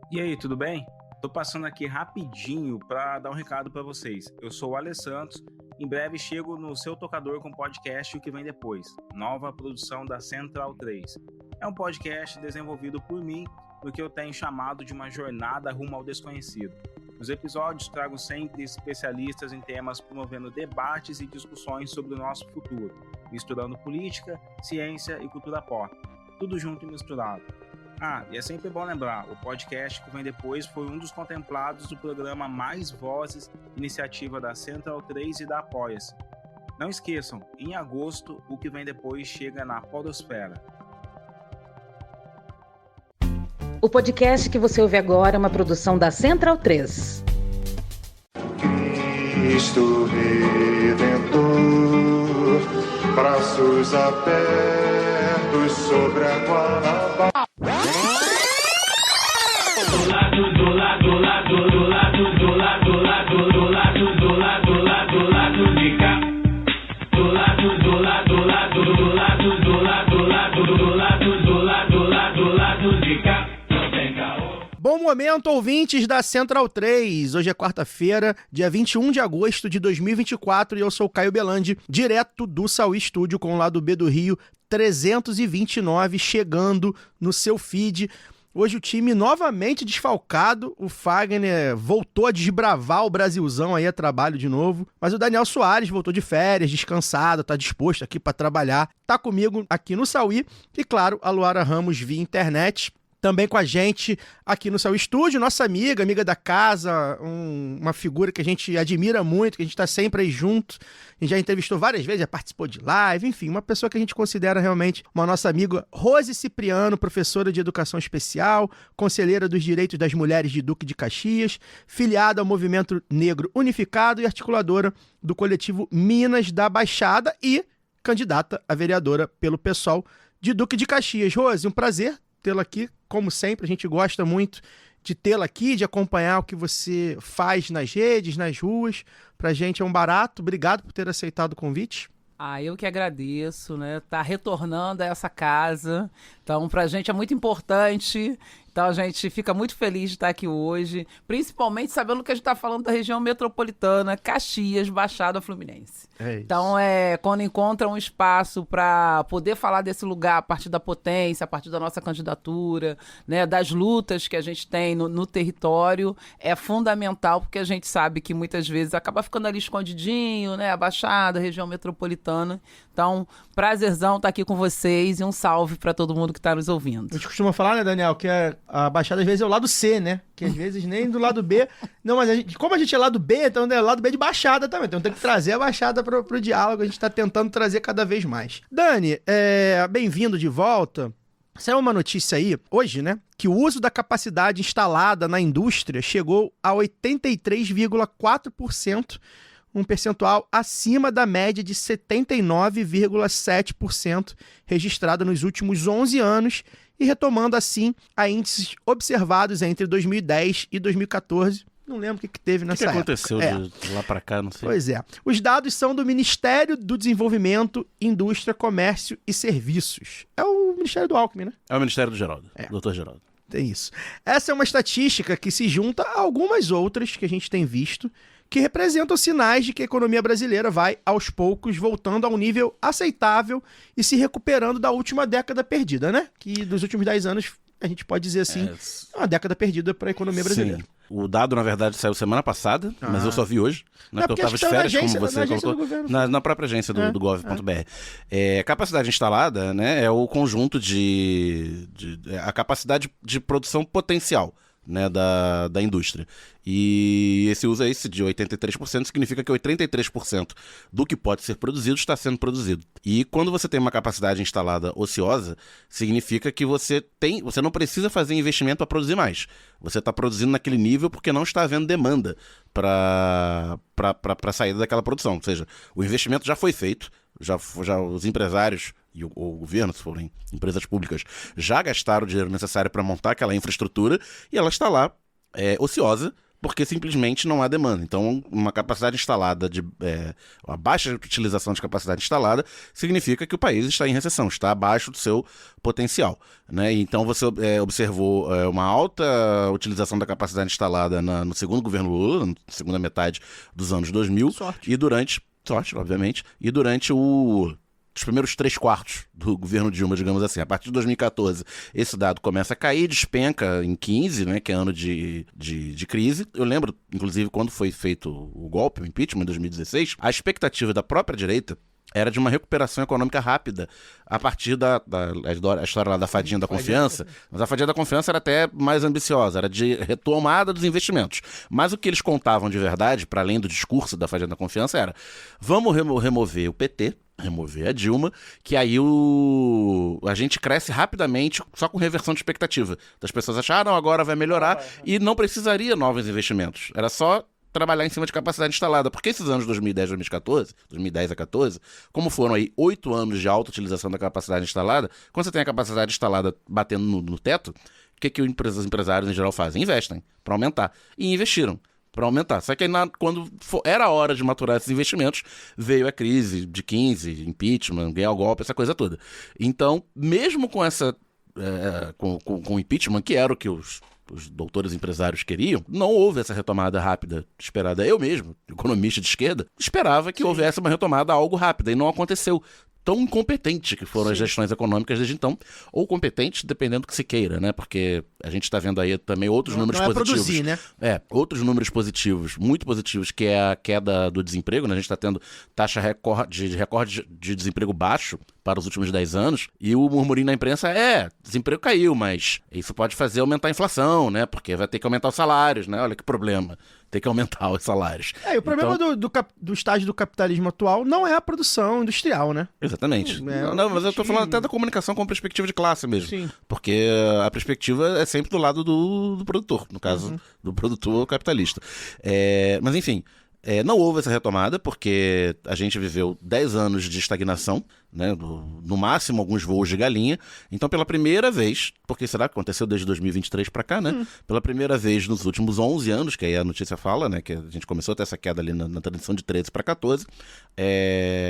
E aí, tudo bem? Tô passando aqui rapidinho para dar um recado para vocês. Eu sou o Alessandro Santos. Em breve chego no seu tocador com o podcast O Que Vem Depois, nova produção da Central 3. É um podcast desenvolvido por mim, no que eu tenho chamado de uma jornada rumo ao desconhecido. Nos episódios trago sempre especialistas em temas promovendo debates e discussões sobre o nosso futuro, misturando política, ciência e cultura pop. Tudo junto e misturado. E é sempre bom lembrar, o podcast que vem depois foi um dos contemplados do programa Mais Vozes, iniciativa da Central 3 e da Apoia-se. Não esqueçam, em agosto, o que vem depois chega na podosfera. O podcast que você ouve agora é uma produção da Central 3. Cristo Redentor, braços abertos sobre a Guanabara. Bom momento, ouvintes da Central 3. Hoje é quarta-feira, dia 21 de agosto de 2024 e eu sou o Caio Belandi, direto do Sauí Estúdio com o lado B do Rio 329, chegando no seu feed. Hoje o time novamente desfalcado, o Fagner voltou a desbravar o Brasilzão aí a trabalho de novo, mas o Daniel Soares voltou de férias, descansado, tá disposto aqui para trabalhar, tá comigo aqui no Sauí e claro, a Luara Ramos via internet. Também com a gente aqui no seu estúdio, nossa amiga da casa, uma figura que a gente admira muito, que a gente está sempre aí junto. A gente já entrevistou várias vezes, já participou de live, enfim, uma pessoa que a gente considera realmente uma nossa amiga, Rose Cipriano, professora de educação especial, conselheira dos direitos das mulheres de Duque de Caxias, filiada ao Movimento Negro Unificado e articuladora do coletivo Minas da Baixada e candidata a vereadora pelo PSOL de Duque de Caxias. Rose, um prazer tê-la aqui, como sempre, a gente gosta muito de tê-la aqui, de acompanhar o que você faz nas redes, nas ruas, pra gente é um barato, obrigado por ter aceitado o convite. Eu que agradeço, né, tá retornando a essa casa, então pra gente é muito importante, então a gente fica muito feliz de estar aqui hoje, principalmente sabendo que a gente tá falando da região metropolitana, Caxias, Baixada Fluminense. É isso. Então quando encontra um espaço para poder falar desse lugar a partir da potência, a partir da nossa candidatura, né, das lutas que a gente tem no território, é fundamental porque a gente sabe que muitas vezes acaba ficando ali escondidinho, né, a Baixada, a região metropolitana. Então, prazerzão estar aqui com vocês e um salve para todo mundo que está nos ouvindo. A gente costuma falar, né, Daniel, que a Baixada às vezes é o lado C, né? Que às vezes nem do lado B. Não, mas como a gente é lado B, então é o lado B de Baixada também. Então tem que trazer a Baixada pro diálogo. A gente está tentando trazer cada vez mais. Dani, bem-vindo de volta. Saiu uma notícia aí, hoje, né, que o uso da capacidade instalada na indústria chegou a 83,4%, um percentual acima da média de 79,7% registrada nos últimos 11 anos e retomando, assim, a índices observados entre 2010 e 2014. Não lembro o que teve nessa época. O que aconteceu de lá para cá, não sei. Pois é. Os dados são do Ministério do Desenvolvimento, Indústria, Comércio e Serviços. É o Ministério do Alckmin, né? É o Ministério do Geraldo, Dr. Geraldo. Tem isso. Essa é uma estatística que se junta a algumas outras que a gente tem visto, que representam sinais de que a economia brasileira vai, aos poucos, voltando a um nível aceitável e se recuperando da última década perdida, né? Que dos últimos 10 anos, a gente pode dizer assim, é uma década perdida para a economia brasileira. Sim. O dado, na verdade, saiu semana passada, mas eu só vi hoje, né? Porque eu estava de férias, como você colocou, na própria agência do gov.br. Capacidade instalada, né, é o conjunto a capacidade de produção potencial, né, da indústria. E esse uso de 83% significa que 83% do que pode ser produzido está sendo produzido. E quando você tem uma capacidade instalada ociosa, significa que você não precisa fazer investimento para produzir mais. Você está produzindo naquele nível porque não está havendo demanda para a saída daquela produção. Ou seja, o investimento já foi feito, já os empresários e o governo, se forem empresas públicas, já gastaram o dinheiro necessário para montar aquela infraestrutura e ela está lá ociosa porque simplesmente não há demanda. Então, uma capacidade instalada, a baixa utilização de capacidade instalada, significa que o país está em recessão, está abaixo do seu potencial, né? Então, você observou uma alta utilização da capacidade instalada no segundo governo Lula, na segunda metade dos anos 2000, sorte, obviamente, e durante os primeiros 3/4 do governo Dilma, digamos assim. A partir de 2014, esse dado começa a cair, despenca em 15, né, que é ano de crise. Eu lembro, inclusive, quando foi feito o golpe, o impeachment, em 2016, a expectativa da própria direita era de uma recuperação econômica rápida a partir da história lá da fadinha da confiança. Mas a fadinha da confiança era até mais ambiciosa, era de retomada dos investimentos. Mas o que eles contavam de verdade, para além do discurso da fadinha da confiança, era: vamos remover o PT, remover a Dilma, que aí a gente cresce rapidamente só com reversão de expectativa. Das pessoas acharam, agora vai melhorar, e não precisaria novos investimentos. Era só trabalhar em cima de capacidade instalada, porque esses anos 2010 a 2014, como foram aí 8 anos de alta utilização da capacidade instalada, quando você tem a capacidade instalada batendo no teto, o que os empresários em geral fazem? Investem para aumentar. E investiram para aumentar. Só que aí, quando era a hora de maturar esses investimentos, veio a crise de 15, impeachment, ganhar o golpe, essa coisa toda. Então, mesmo com com o impeachment, que era o que os doutores empresários queriam, não houve essa retomada rápida esperada. Eu mesmo, economista de esquerda, esperava que houvesse uma retomada algo rápida, e não aconteceu. Tão incompetente que foram as gestões econômicas desde então, ou competentes, dependendo do que se queira, né? Porque a gente está vendo aí também outros números positivos. Produzir, né? Outros números positivos, muito positivos, que é a queda do desemprego, né? A gente está tendo taxa recorde de desemprego baixo para os últimos 10 anos, e o murmurinho na imprensa desemprego caiu, mas isso pode fazer aumentar a inflação, né? Porque vai ter que aumentar os salários, né? Olha que problema. Tem que aumentar os salários. E o problema do estágio do capitalismo atual não é a produção industrial, né? Exatamente. Não, mas eu tô falando até da comunicação com perspectiva de classe mesmo. Sim. Porque a perspectiva é sempre do lado do produtor, no caso do produtor capitalista. Mas enfim, não houve essa retomada, porque a gente viveu 10 anos de estagnação, né? No máximo alguns voos de galinha. Então, pela primeira vez, porque será que aconteceu desde 2023 para cá, né? Pela primeira vez nos últimos 11 anos, que aí a notícia fala, né? Que a gente começou a ter essa queda ali na transição de 13 para 14,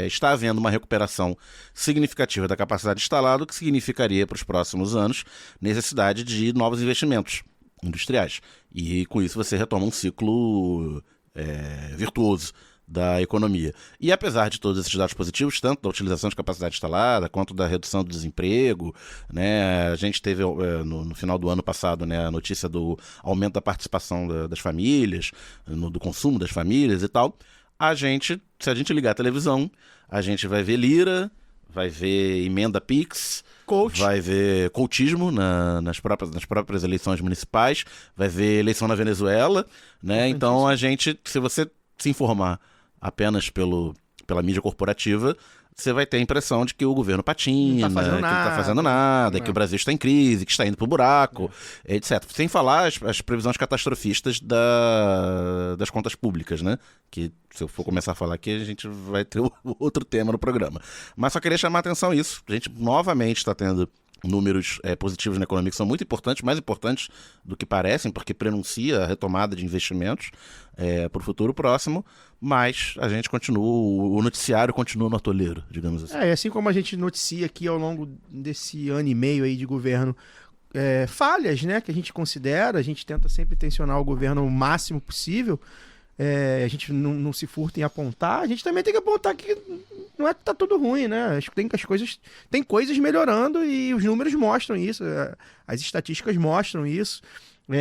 está havendo uma recuperação significativa da capacidade instalada, o que significaria para os próximos anos necessidade de novos investimentos industriais. E com isso você retoma um ciclo virtuoso da economia. E apesar de todos esses dados positivos, tanto da utilização de capacidade instalada, quanto da redução do desemprego, né, a gente teve no final do ano passado, né, a notícia do aumento da participação das famílias, do consumo das famílias e tal. Se a gente ligar a televisão, a gente vai ver Lira, vai ver emenda Pix, vai ver coachismo nas próprias eleições municipais, vai ver eleição na Venezuela, né? Então se você se informar apenas pela mídia corporativa, você vai ter a impressão de que o governo patina, que não está fazendo nada, que o Brasil está em crise, que está indo pro buraco, etc. Sem falar as previsões catastrofistas das contas públicas, né? Que se eu for começar a falar aqui, a gente vai ter outro tema no programa. Mas só queria chamar a atenção isso. A gente novamente está tendo números positivos na economia que são muito importantes, mais importantes do que parecem, porque prenuncia a retomada de investimentos para o futuro próximo, mas a gente o noticiário continua no atoleiro, digamos assim. Assim como a gente noticia aqui ao longo desse ano e meio aí de governo falhas, né, que a gente considera, a gente tenta sempre tensionar o governo o máximo possível, a gente não se furta em apontar, a gente também tem que apontar que não é que tá tudo ruim, né? Acho que tem coisas melhorando e os números mostram isso, as estatísticas mostram isso.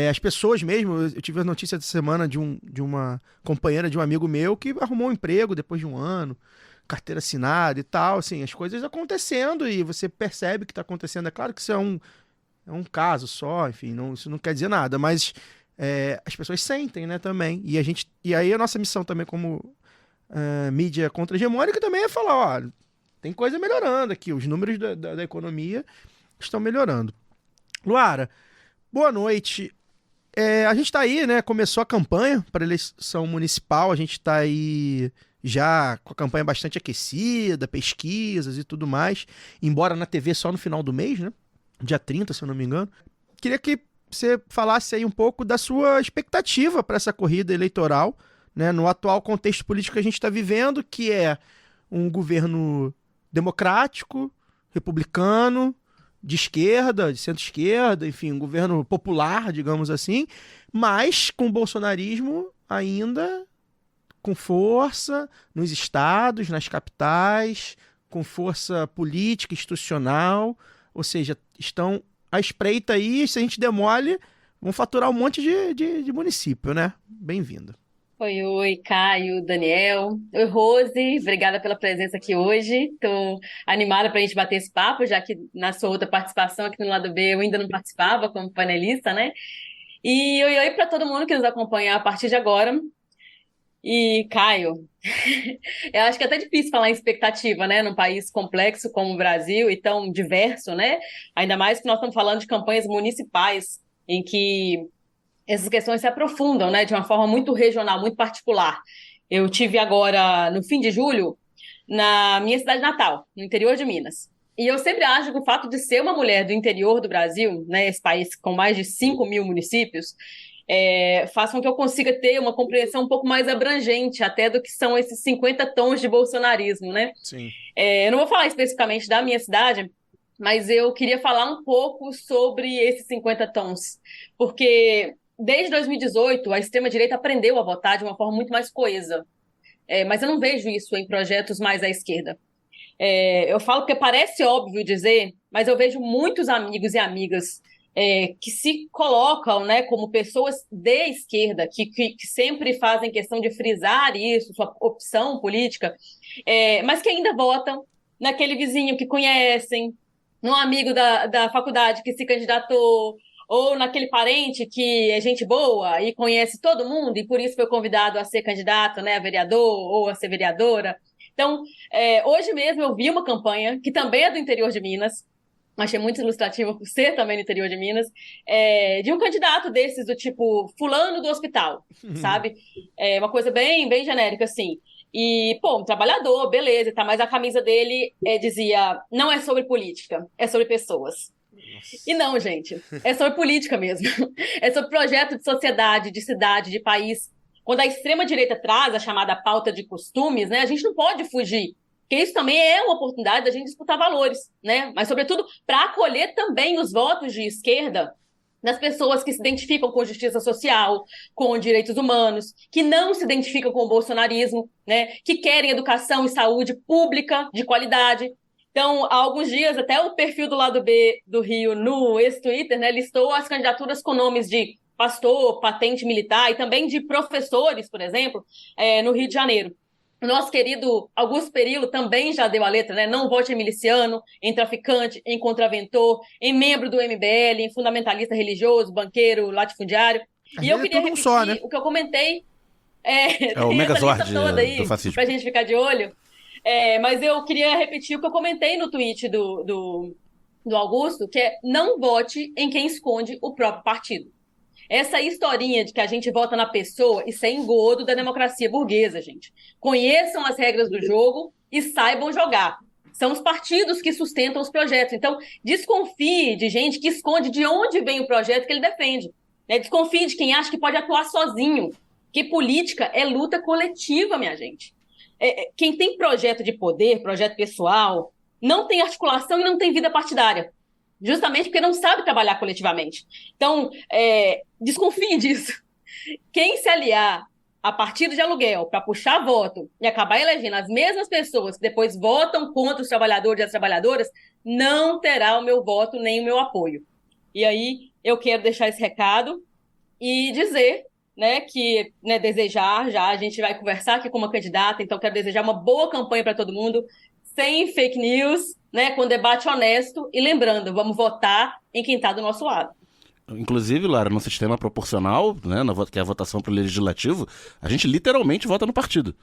As pessoas mesmo, eu tive a notícia essa semana de uma companheira de um amigo meu que arrumou um emprego depois de um ano, carteira assinada e tal, assim, as coisas acontecendo e você percebe que está acontecendo. É claro que isso é um caso só, enfim, isso não quer dizer nada, mas as pessoas sentem, né, também. E aí a nossa missão também como mídia contra-hegemônica também é falar, tem coisa melhorando aqui, os números da economia estão melhorando. Luara, boa noite. A gente está aí, né? Começou a campanha para eleição municipal, a gente está aí já com a campanha bastante aquecida, pesquisas e tudo mais, embora na TV só no final do mês, né? Dia 30, se eu não me engano. Queria que você falasse aí um pouco da sua expectativa para essa corrida eleitoral, né, no atual contexto político que a gente está vivendo, que é um governo democrático, republicano, de esquerda, de centro-esquerda, enfim, um governo popular, digamos assim, mas com o bolsonarismo ainda com força nos estados, nas capitais, com força política, institucional, ou seja, estão à espreita aí, se a gente demole, vão faturar um monte de município, né? Bem-vindo. Oi, Caio, Daniel. Oi, Rose, obrigada pela presença aqui hoje. Estou animada para a gente bater esse papo, já que na sua outra participação aqui no Lado B eu ainda não participava como panelista, né? E oi para todo mundo que nos acompanha a partir de agora. E, Caio, eu acho que é até difícil falar em expectativa, né? Num país complexo como o Brasil e tão diverso, né? Ainda mais que nós estamos falando de campanhas municipais, em que essas questões se aprofundam, né, de uma forma muito regional, muito particular. Eu tive agora, no fim de julho, na minha cidade natal, no interior de Minas. E eu sempre acho que o fato de ser uma mulher do interior do Brasil, né, esse país com mais de 5 mil municípios, faz com que eu consiga ter uma compreensão um pouco mais abrangente até do que são esses 50 tons de bolsonarismo, né? Sim. Eu não vou falar especificamente da minha cidade, mas eu queria falar um pouco sobre esses 50 tons, porque desde 2018, a extrema-direita aprendeu a votar de uma forma muito mais coesa. Mas eu não vejo isso em projetos mais à esquerda. Eu falo porque parece óbvio dizer, mas eu vejo muitos amigos e amigas que se colocam, né, como pessoas de esquerda, que sempre fazem questão de frisar isso, sua opção política, mas que ainda votam naquele vizinho que conhecem, num amigo da faculdade que se candidatou, ou naquele parente que é gente boa e conhece todo mundo e por isso foi convidado a ser candidato, né, a vereador ou a ser vereadora. Então, hoje mesmo eu vi uma campanha que também é do interior de Minas, achei muito ilustrativa por ser também do interior de Minas, de um candidato desses do tipo fulano do hospital, sabe? Uma coisa bem, bem genérica, assim. E, pô, um trabalhador, beleza, tá, mas a camisa dele dizia, não é sobre política, é sobre pessoas. E não, gente, é sobre política mesmo. É sobre projeto de sociedade, de cidade, de país. Quando a extrema-direita traz a chamada pauta de costumes, né, a gente não pode fugir, porque isso também é uma oportunidade da gente disputar valores, né? Mas, sobretudo, para acolher também os votos de esquerda das pessoas que se identificam com justiça social, com direitos humanos, que não se identificam com o bolsonarismo, né, que querem educação e saúde pública de qualidade. Então, há alguns dias, até o perfil do Lado B do Rio, no ex-Twitter, né, listou as candidaturas com nomes de pastor, patente militar e também de professores, por exemplo, no Rio de Janeiro. O nosso querido Augusto Perillo também já deu a letra, né? Não vote em miliciano, em traficante, em contraventor, em membro do MBL, em fundamentalista religioso, banqueiro, latifundiário. E eu queria repetir só, né? O que eu comentei. O Megazord do fascismo. Pra gente ficar de olho. Mas eu queria repetir o que eu comentei no tweet do Augusto, que é não vote em quem esconde o próprio partido. Essa historinha de que a gente vota na pessoa, isso é engodo da democracia burguesa, gente. Conheçam as regras do jogo e saibam jogar. São os partidos que sustentam os projetos. Então, desconfie de gente que esconde de onde vem o projeto que ele defende. Desconfie de quem acha que pode atuar sozinho. Porque política é luta coletiva, minha gente. Quem tem projeto de poder, projeto pessoal, não tem articulação e não tem vida partidária. Justamente porque não sabe trabalhar coletivamente. Então, desconfie disso. Quem se aliar a partido de aluguel para puxar voto e acabar elegendo as mesmas pessoas que depois votam contra os trabalhadores e as trabalhadoras, não terá o meu voto nem o meu apoio. E aí, eu quero deixar esse recado e dizer, né, que desejar já, a gente vai conversar aqui com uma candidata, então quero desejar uma boa campanha para todo mundo, sem fake news, né, com debate honesto e lembrando, vamos votar em quem está do nosso lado. Inclusive, Lara, no sistema proporcional, né, que é a votação para o legislativo, a gente literalmente vota no partido.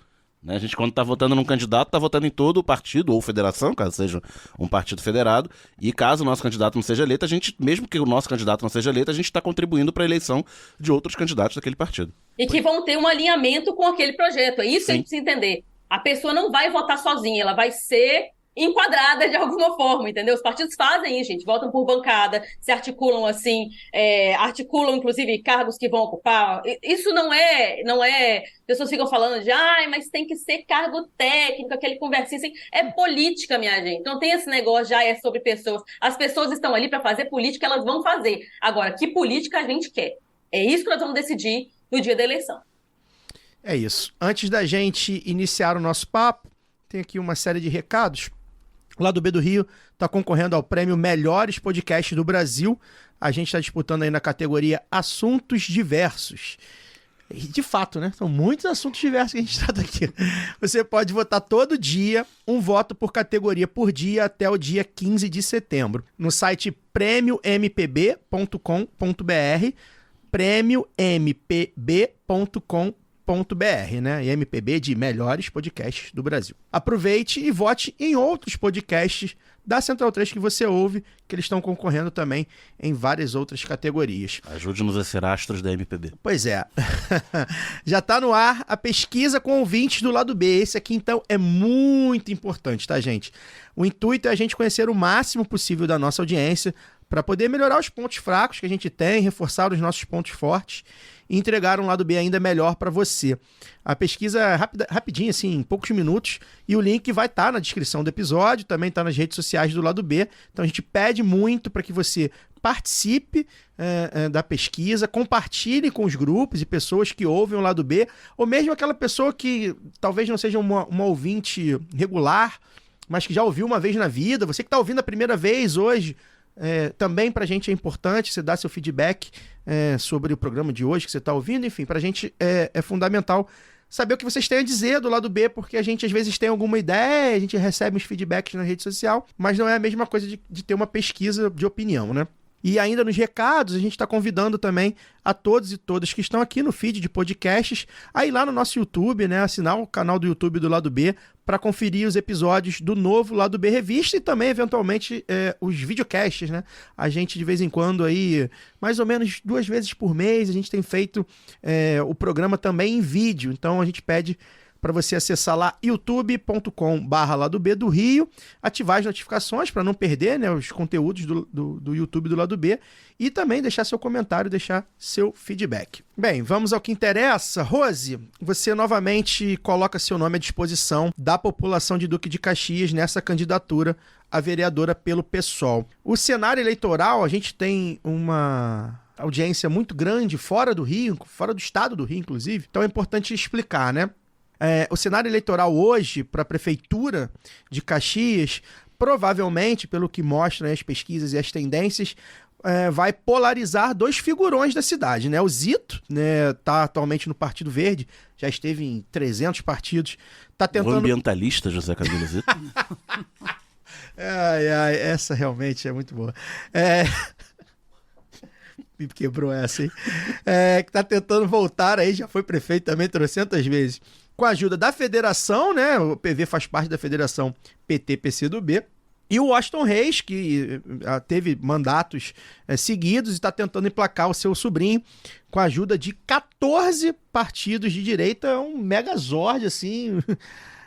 Né? A gente, quando está votando num candidato, está votando em todo o partido ou federação, caso seja um partido federado, e caso o nosso candidato não seja eleito, a gente, mesmo que o nosso candidato não seja eleito, a gente está contribuindo para a eleição de outros candidatos daquele partido. E que vão ter um alinhamento com aquele projeto, é isso que a gente precisa entender. A pessoa não vai votar sozinha, ela vai ser enquadrada de alguma forma, entendeu? Os partidos fazem isso, gente, votam por bancada, se articulam assim, articulam inclusive cargos que vão ocupar. Isso não é, pessoas ficam falando de, mas tem que ser cargo técnico, aquele conversinho assim, é política, minha gente, não tem esse negócio, já é sobre pessoas, as pessoas estão ali para fazer política, elas vão fazer. Agora, que política a gente quer? É isso que nós vamos decidir no dia da eleição. É isso. Antes da gente iniciar o nosso papo, tem aqui uma série de recados. O Lado B do Rio está concorrendo ao prêmio Melhores Podcasts do Brasil. A gente está disputando aí na categoria Assuntos Diversos. E de fato, né? São muitos assuntos diversos que a gente trata aqui. Você pode votar todo dia, um voto por categoria por dia até o dia 15 de setembro. No site prêmiompb.com.br, prêmiompb.com.br, né? E MPB de Melhores Podcasts do Brasil. Aproveite e vote em outros podcasts da Central 3 que você ouve, que eles estão concorrendo também em várias outras categorias. Ajude-nos a ser astros da MPB. Pois é. Já está no ar a pesquisa com ouvintes do Lado B. Esse aqui, então, é muito importante, tá, gente? O intuito é a gente conhecer o máximo possível da nossa audiência para poder melhorar os pontos fracos que a gente tem, reforçar os nossos pontos fortes e entregar um Lado B ainda melhor para você. A pesquisa é rapidinho, assim, em poucos minutos, e o link vai estar na descrição do episódio, também está nas redes sociais do Lado B. Então a gente pede muito para que você participe da pesquisa, compartilhe com os grupos e pessoas que ouvem o Lado B, ou mesmo aquela pessoa que talvez não seja uma ouvinte regular, mas que já ouviu uma vez na vida, você que está ouvindo a primeira vez hoje. Também pra gente é importante você dar seu feedback sobre o programa de hoje que você tá ouvindo. Enfim, pra gente é fundamental saber o que vocês têm a dizer do Lado B, porque a gente às vezes tem alguma ideia, a gente recebe uns feedbacks na rede social, mas não é a mesma coisa de ter uma pesquisa de opinião, né? E ainda nos recados, a gente está convidando também a todos e todas que estão aqui no feed de podcasts a ir lá no nosso YouTube, né, assinar o canal do YouTube do Lado B para conferir os episódios do novo Lado B Revista e também, eventualmente, os videocasts, né? A gente, de vez em quando, aí, mais ou menos 2 vezes por mês, a gente tem feito o programa também em vídeo. Então, a gente pede para você acessar lá youtube.com/Lado B do Rio, ativar as notificações para não perder, né, os conteúdos do YouTube do Lado B e também deixar seu comentário, deixar seu feedback. Bem, vamos ao que interessa. Rose, você novamente coloca seu nome à disposição da população de Duque de Caxias nessa candidatura a vereadora pelo PSOL. O cenário eleitoral, a gente tem uma audiência muito grande fora do Rio, fora do estado do Rio, inclusive, então é importante explicar, né? O cenário eleitoral hoje para a Prefeitura de Caxias, provavelmente, pelo que mostram as pesquisas e as tendências, vai polarizar 2 figurões da cidade, né? O Zito, né, tá atualmente no Partido Verde, já esteve em 300 partidos, tá tentando... O ambientalista José Camilo Zito. Essa realmente é muito boa. Me quebrou essa, hein? Que tá tentando voltar aí, já foi prefeito também 300 vezes. Com a ajuda da federação, né? O PV faz parte da federação PT-PCdoB. E o Washington Reis, que teve mandatos seguidos e está tentando emplacar o seu sobrinho com a ajuda de 14 partidos de direita, um megazord, assim,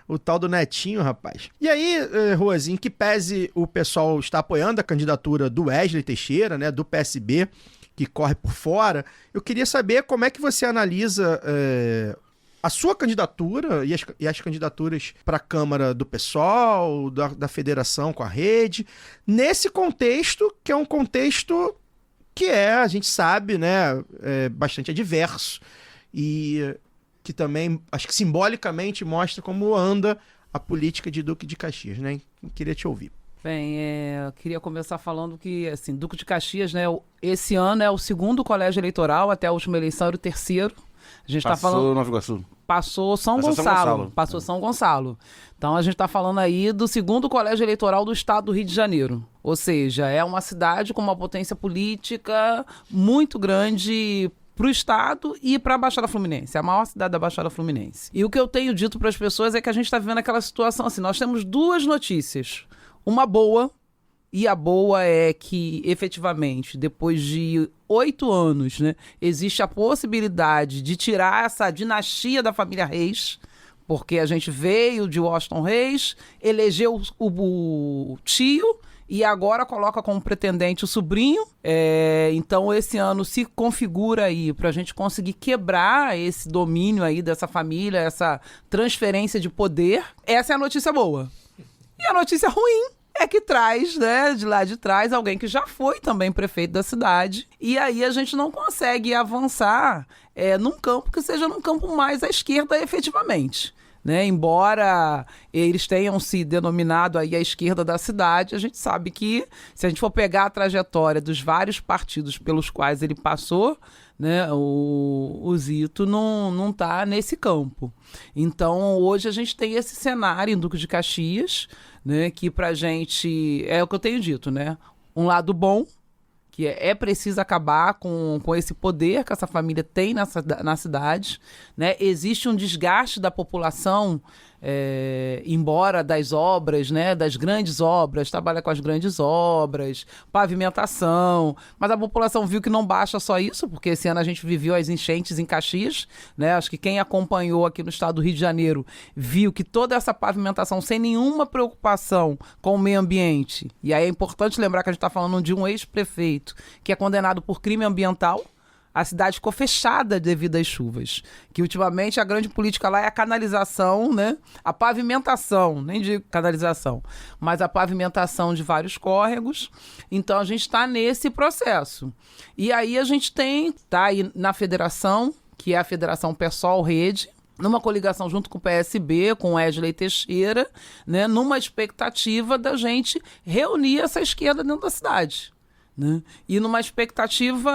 o tal do Netinho, rapaz. E aí, Rose, em que pese o pessoal está apoiando a candidatura do Wesley Teixeira, né, do PSB, que corre por fora, eu queria saber como é que você analisa a sua candidatura e as candidaturas para a Câmara do PSOL, da Federação com a Rede, nesse contexto, que é um contexto que a gente sabe, né, bastante adverso e que também, acho que simbolicamente mostra como anda a política de Duque de Caxias, né? Eu queria te ouvir. Bem, eu queria começar falando que, assim, Duque de Caxias, né, esse ano é o 2º colégio eleitoral, até a última eleição era o 3º. A gente tá falando... Nova Iguaçu. Passou São Gonçalo. Passou São Gonçalo. Então a gente está falando aí do 2º colégio eleitoral do estado do Rio de Janeiro. Ou seja, é uma cidade com uma potência política muito grande para o estado e para a Baixada Fluminense, a maior cidade da Baixada Fluminense. E o que eu tenho dito para as pessoas é que a gente está vivendo aquela situação assim, nós temos 2 notícias. Uma boa, e a boa é que, efetivamente, depois de 8 anos, né, existe a possibilidade de tirar essa dinastia da família Reis, porque a gente veio de Washington Reis, elegeu o tio e agora coloca como pretendente o sobrinho. Então esse ano se configura aí para a gente conseguir quebrar esse domínio aí dessa família, essa transferência de poder. Essa é a notícia boa. E a notícia ruim é que traz, né, de lá de trás, alguém que já foi também prefeito da cidade. E aí a gente não consegue avançar num campo que seja num campo mais à esquerda efetivamente. Né? Embora eles tenham se denominado aí a esquerda da cidade, a gente sabe que, se a gente for pegar a trajetória dos vários partidos pelos quais ele passou, né, o Zito não está nesse campo. Então, hoje a gente tem esse cenário em Duque de Caxias, né, que pra gente, é o que eu tenho dito, né? Um lado bom, que é preciso acabar com esse poder que essa família tem na cidade, né? Existe um desgaste da população, embora das obras, né? Das grandes obras, trabalha com as grandes obras, pavimentação, mas a população viu que não basta só isso, porque esse ano a gente viveu as enchentes em Caxias, né? Acho que quem acompanhou aqui no estado do Rio de Janeiro viu que toda essa pavimentação sem nenhuma preocupação com o meio ambiente, e aí é importante lembrar que a gente está falando de um ex-prefeito que é condenado por crime ambiental. A cidade ficou fechada devido às chuvas, que ultimamente a grande política lá é a canalização, né? A pavimentação, nem digo canalização, mas a pavimentação de vários córregos. Então a gente está nesse processo. E aí a gente tá aí na federação, que é a Federação PSOL Rede, numa coligação junto com o PSB, com o Wesley Teixeira, né? Numa expectativa da gente reunir essa esquerda dentro da cidade. Né? E numa expectativa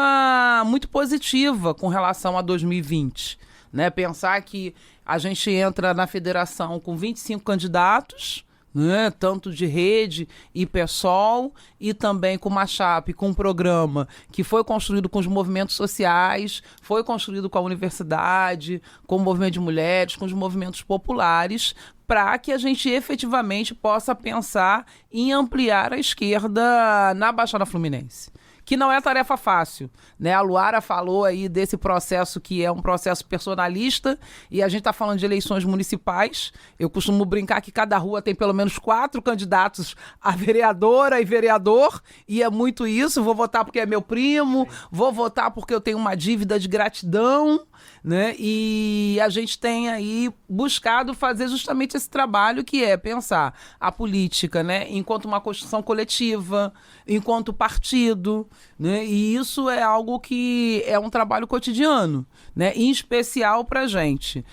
muito positiva com relação a 2020. Né? Pensar que a gente entra na federação com 25 candidatos, né? Tanto de Rede e PSOL, e também com uma chapa, com um programa que foi construído com os movimentos sociais, foi construído com a universidade, com o movimento de mulheres, com os movimentos populares, para que a gente efetivamente possa pensar em ampliar a esquerda na Baixada Fluminense. Que não é tarefa fácil, né? A Luara falou aí desse processo que é um processo personalista, e a gente está falando de eleições municipais. Eu costumo brincar que cada rua tem pelo menos 4 candidatos a vereadora e vereador, e é muito isso. Vou votar porque é meu primo, vou votar porque eu tenho uma dívida de gratidão, né? E a gente tem aí buscado fazer justamente esse trabalho, que é pensar a política, né, enquanto uma construção coletiva, enquanto partido, né? E isso é algo que é um trabalho cotidiano, né? Em especial para a gente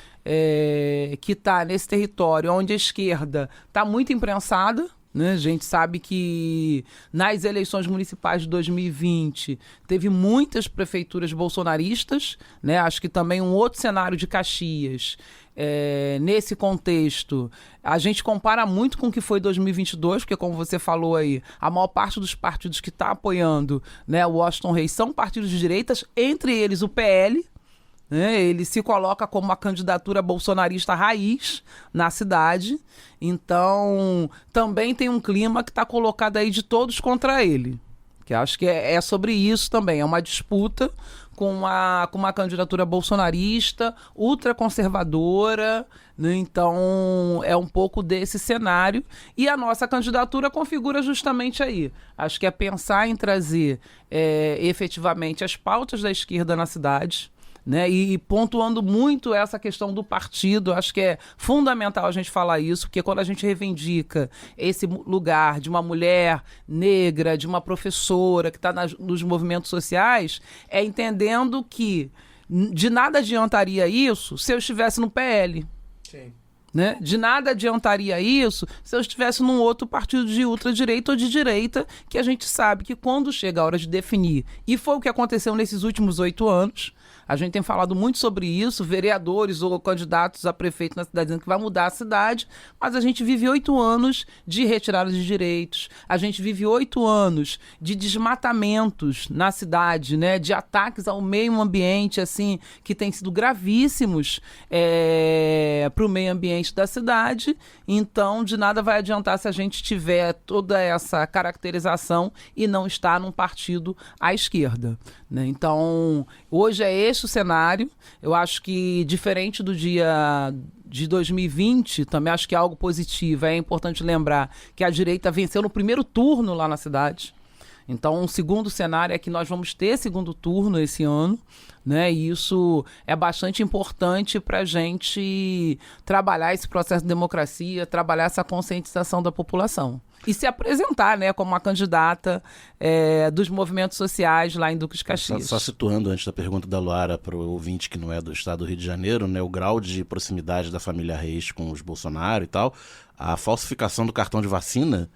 que está nesse território onde a esquerda está muito imprensada. Né? A gente sabe que nas eleições municipais de 2020 teve muitas prefeituras bolsonaristas, né? Acho que também um outro cenário de Caxias, nesse contexto, a gente compara muito com o que foi 2022, porque, como você falou aí, a maior parte dos partidos que está apoiando, né, o Washington Reis são partidos de direitas, entre eles o PL. Ele se coloca como uma candidatura bolsonarista raiz na cidade. Então, também tem um clima que está colocado aí de todos contra ele. Que acho que é sobre isso também. É uma disputa com uma candidatura bolsonarista, ultraconservadora, né? Então, é um pouco desse cenário. E a nossa candidatura configura justamente aí. Acho que é pensar em trazer efetivamente as pautas da esquerda na cidade, né? E pontuando muito essa questão do partido. Acho que é fundamental a gente falar isso, porque quando a gente reivindica esse lugar de uma mulher negra, de uma professora que está nos movimentos sociais, é entendendo que de nada adiantaria isso se eu estivesse no PL. Sim. Né? De nada adiantaria isso se eu estivesse num outro partido de ultradireita ou de direita, que a gente sabe que quando chega a hora de definir, e foi o que aconteceu nesses últimos 8 anos, a gente tem falado muito sobre isso, vereadores ou candidatos a prefeito na cidade dizendo que vai mudar a cidade, mas a gente vive 8 anos de retirada de direitos, a gente vive 8 anos de desmatamentos na cidade, né, de ataques ao meio ambiente, assim, que têm sido gravíssimos para o meio ambiente frente da cidade, então de nada vai adiantar se a gente tiver toda essa caracterização e não estar num partido à esquerda, né? Então, hoje é esse o cenário. Eu acho que, diferente do dia de 2020, também acho que é algo positivo. É importante lembrar que a direita venceu no primeiro turno lá na cidade. Então, um segundo cenário é que nós vamos ter segundo turno esse ano, né? E isso é bastante importante para a gente trabalhar esse processo de democracia, trabalhar essa conscientização da população. E se apresentar, né, como uma candidata dos movimentos sociais lá em Duque de Caxias. Só situando antes da pergunta da Luara para o ouvinte que não é do estado do Rio de Janeiro, né, o grau de proximidade da família Reis com os Bolsonaro e tal, a falsificação do cartão de vacina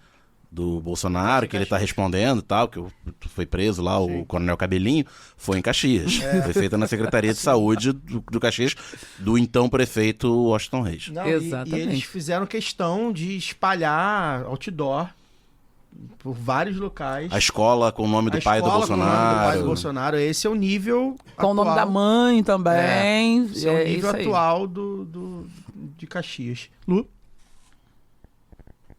do Bolsonaro, que ele está respondendo e tal, que foi preso lá, o Coronel Cabelinho, foi em Caxias. Foi feita na Secretaria de Saúde do Caxias, do então prefeito Washington Reis. Não, Exatamente. E eles fizeram questão de espalhar outdoor por vários locais. A escola com o nome do pai do Bolsonaro. Com o nome do pai do Bolsonaro. Esse é o nível com atual. O nome da mãe também. Esse é o nível atual de Caxias. Lu?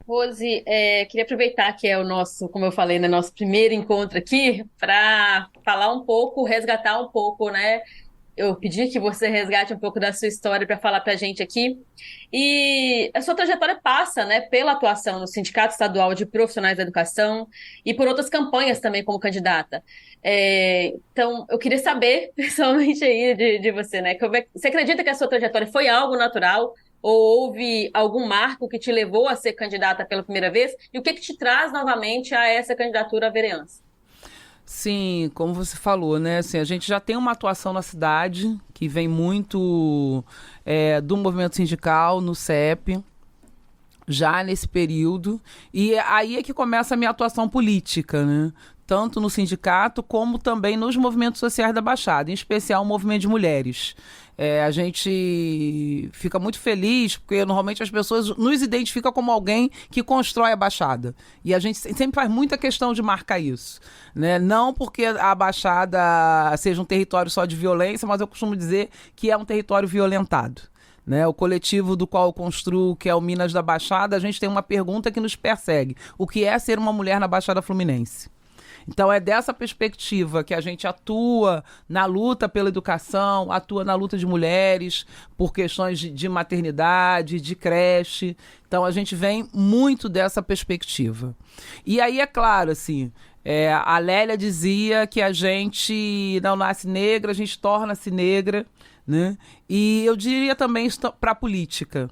Rose, queria aproveitar que é o nosso, como eu falei, né, nosso primeiro encontro aqui, para falar um pouco, resgatar um pouco, né? Eu pedi que você resgate um pouco da sua história para falar para a gente aqui. E a sua trajetória passa, né, pela atuação no Sindicato Estadual de Profissionais da Educação e por outras campanhas também como candidata. Então, eu queria saber, principalmente aí de você, né? Você acredita que a sua trajetória foi algo natural? Ou houve algum marco que te levou a ser candidata pela primeira vez? E o que te traz novamente a essa candidatura à vereança? Sim, como você falou, né? Assim, a gente já tem uma atuação na cidade que vem muito do movimento sindical, no CEP, já nesse período. E aí é que começa a minha atuação política, né? Tanto no sindicato como também nos movimentos sociais da Baixada, em especial o movimento de mulheres. A gente fica muito feliz porque normalmente as pessoas nos identificam como alguém que constrói a Baixada. E a gente sempre faz muita questão de marcar isso, né? Não porque a Baixada seja um território só de violência, mas eu costumo dizer que é um território violentado, né? O coletivo do qual eu construo, que é o Minas da Baixada, a gente tem uma pergunta que nos persegue: o que é ser uma mulher na Baixada Fluminense? Então é dessa perspectiva que a gente atua na luta pela educação, atua na luta de mulheres, por questões de maternidade, de creche. Então a gente vem muito dessa perspectiva. E aí é claro, assim, a Lélia dizia que a gente não nasce negra, a gente torna-se negra, né? E eu diria também para a política,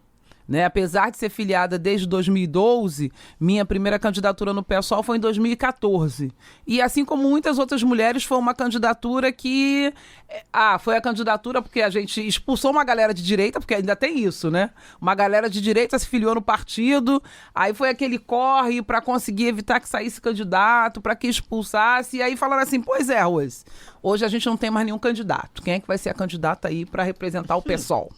né? Apesar de ser filiada desde 2012, minha primeira candidatura no PSOL foi em 2014. E assim como muitas outras mulheres, foi uma candidatura que... foi a candidatura porque a gente expulsou uma galera de direita, porque ainda tem isso, né? Uma galera de direita se filiou no partido, aí foi aquele corre para conseguir evitar que saísse candidato, para que expulsasse, e aí falaram assim: pois é, Rose, hoje a gente não tem mais nenhum candidato. Quem é que vai ser a candidata aí para representar o PSOL?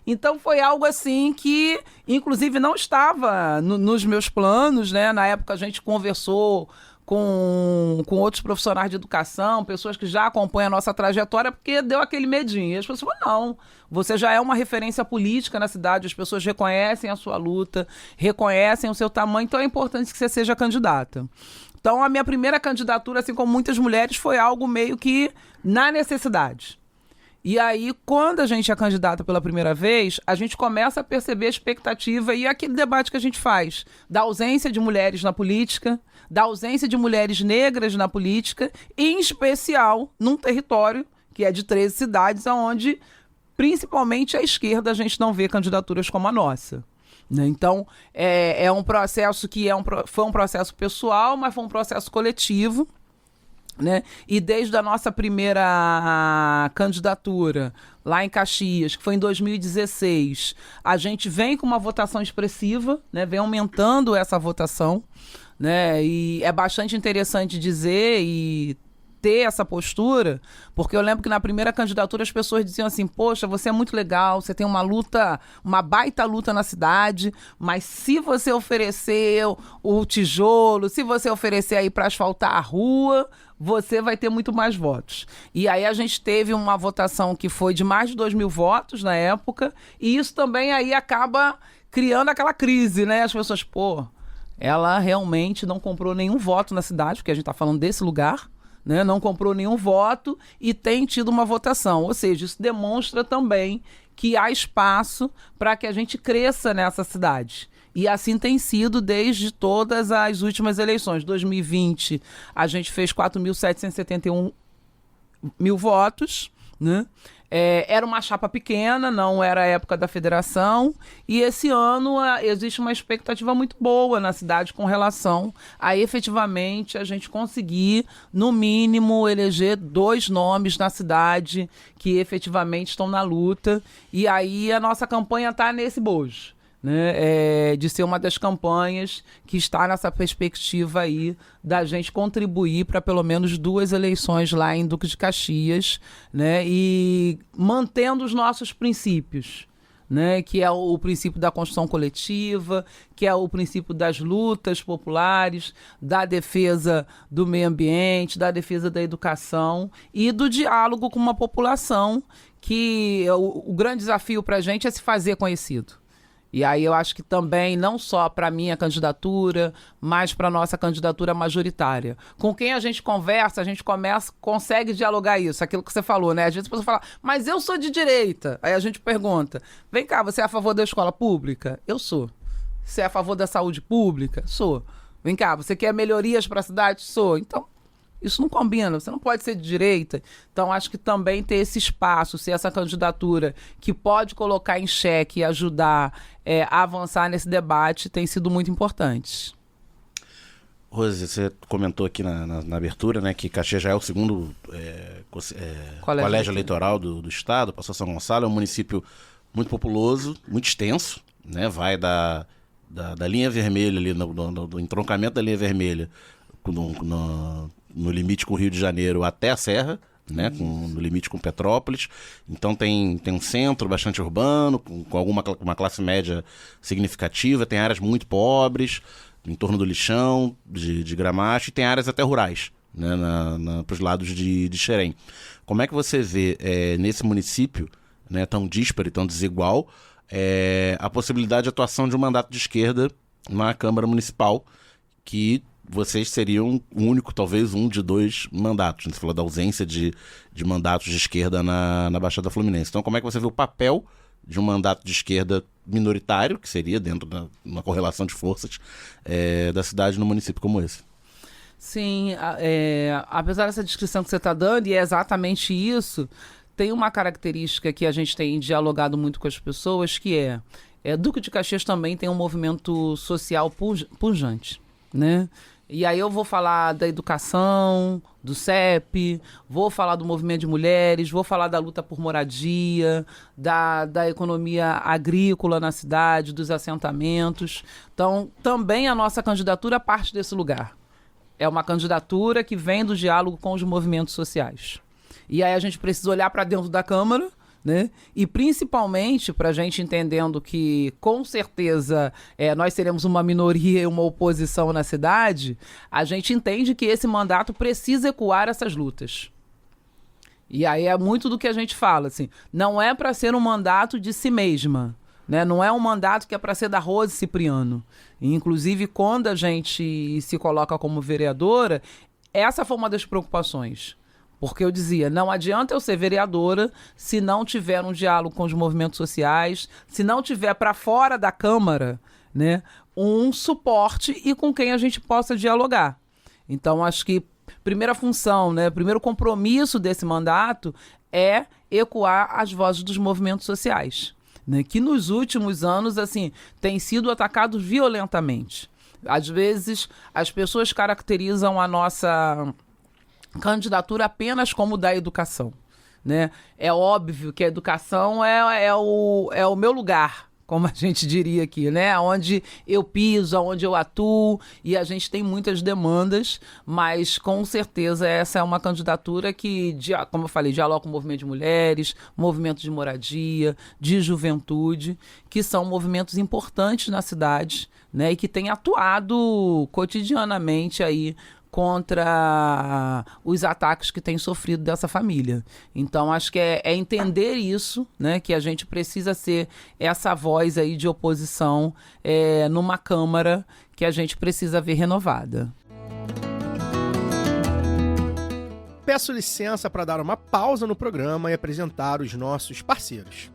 Então foi algo assim que, inclusive, não estava nos meus planos, né? Na época a gente conversou com outros profissionais de educação, pessoas que já acompanham a nossa trajetória, porque deu aquele medinho. E as pessoas falaram: não, você já é uma referência política na cidade, as pessoas reconhecem a sua luta, reconhecem o seu tamanho, então é importante que você seja candidata. Então a minha primeira candidatura, assim como muitas mulheres, foi algo meio que na necessidade. E aí, quando a gente é candidata pela primeira vez, a gente começa a perceber a expectativa e aquele debate que a gente faz da ausência de mulheres na política, da ausência de mulheres negras na política, e em especial num território que é de 13 cidades, onde principalmente à esquerda a gente não vê candidaturas como a nossa. Então, é um processo que foi um processo pessoal, mas foi um processo coletivo, né? E desde a nossa primeira candidatura lá em Caxias, que foi em 2016, a gente vem com uma votação expressiva, né? Vem aumentando essa votação, né? E é bastante interessante dizer, e ter essa postura, porque eu lembro que na primeira candidatura as pessoas diziam assim, poxa, você é muito legal, você tem uma baita luta na cidade, mas se você oferecer o tijolo, se você oferecer aí para asfaltar a rua, você vai ter muito mais votos. E aí a gente teve uma votação que foi de mais de 2.000 votos na época, e isso também aí acaba criando aquela crise, né? As pessoas, ela realmente não comprou nenhum voto na cidade, porque a gente está falando desse lugar, né? Não comprou nenhum voto e tem tido uma votação. Ou seja, isso demonstra também que há espaço para que a gente cresça nessa cidade. E assim tem sido desde todas as últimas eleições. 2020, a gente fez 4.771 votos, né? Era uma chapa pequena, não era a época da federação, e esse ano existe uma expectativa muito boa na cidade com relação a efetivamente a gente conseguir, no mínimo, eleger 2 nomes na cidade que efetivamente estão na luta, e aí a nossa campanha está nesse bojo, né? De ser uma das campanhas que está nessa perspectiva aí da gente contribuir para pelo menos 2 eleições lá em Duque de Caxias, né? E mantendo os nossos princípios, né? Que é o princípio da construção coletiva, que é o princípio das lutas populares, da defesa do meio ambiente, da defesa da educação e do diálogo com uma população que o grande desafio para a gente é se fazer conhecido. E aí eu acho que também, não só para a minha candidatura, mas para a nossa candidatura majoritária. Com quem a gente conversa, a gente consegue dialogar isso, aquilo que você falou, né? Às vezes a pessoa fala, mas eu sou de direita. Aí a gente pergunta, vem cá, você é a favor da escola pública? Eu sou. Você é a favor da saúde pública? Sou. Vem cá, você quer melhorias para a cidade? Sou. Então, isso não combina, você não pode ser de direita. Então, acho que também ter esse espaço, ser essa candidatura que pode colocar em xeque e ajudar a avançar nesse debate tem sido muito importante. Rose, você comentou aqui na abertura, né, que Caxias já é o segundo colégio eleitoral do estado, passou São Gonçalo, é um município muito populoso, muito extenso, né, vai da linha vermelha, ali, do entroncamento da linha vermelha, no limite com o Rio de Janeiro até a Serra, né, no limite com Petrópolis. Então tem um centro bastante urbano, com uma classe média significativa, tem áreas muito pobres, em torno do Lixão, de Gramacho, e tem áreas até rurais, né, para os lados de Xerém. Como é que você vê nesse município, né, tão dísparo e tão desigual, a possibilidade de atuação de um mandato de esquerda na Câmara Municipal, que vocês seriam o único, talvez, um de 2 mandatos. Você falou da ausência de mandatos de esquerda na Baixada Fluminense. Então, como é que você vê o papel de um mandato de esquerda minoritário, que seria dentro de uma correlação de forças da cidade num município como esse? Sim, apesar dessa descrição que você está dando, e é exatamente isso, tem uma característica que a gente tem dialogado muito com as pessoas, que Duque de Caxias também tem um movimento social pujante, né? E aí eu vou falar da educação, do CEP, vou falar do movimento de mulheres, vou falar da luta por moradia, da economia agrícola na cidade, dos assentamentos. Então, também a nossa candidatura parte desse lugar. É uma candidatura que vem do diálogo com os movimentos sociais. E aí a gente precisa olhar para dentro da Câmara, né? E principalmente para a gente entendendo que, com certeza, nós seremos uma minoria e uma oposição na cidade, a gente entende que esse mandato precisa ecoar essas lutas. E aí é muito do que a gente fala, assim, não é para ser um mandato de si mesma, né? Não é um mandato que é para ser da Rose Cipriano. E, inclusive, quando a gente se coloca como vereadora, essa foi uma das preocupações. Porque eu dizia, não adianta eu ser vereadora se não tiver um diálogo com os movimentos sociais, se não tiver para fora da Câmara, né, um suporte e com quem a gente possa dialogar. Então, acho que primeira função, né, primeiro compromisso desse mandato é ecoar as vozes dos movimentos sociais, né, que nos últimos anos, assim, têm sido atacados violentamente. Às vezes, as pessoas caracterizam a nossa candidatura apenas como da educação, né? É óbvio que a educação é o meu lugar como a gente diria aqui, né? Onde eu piso, onde eu atuo, e a gente tem muitas demandas, mas com certeza essa é uma candidatura que, como eu falei, dialoga com o movimento de mulheres, movimento de moradia, de juventude, que são movimentos importantes na cidade, né? E que têm atuado cotidianamente aí contra os ataques que tem sofrido dessa família. Então, acho que é entender isso, né, que a gente precisa ser essa voz aí de oposição numa Câmara que a gente precisa ver renovada. Peço licença para dar uma pausa no programa e apresentar os nossos parceiros.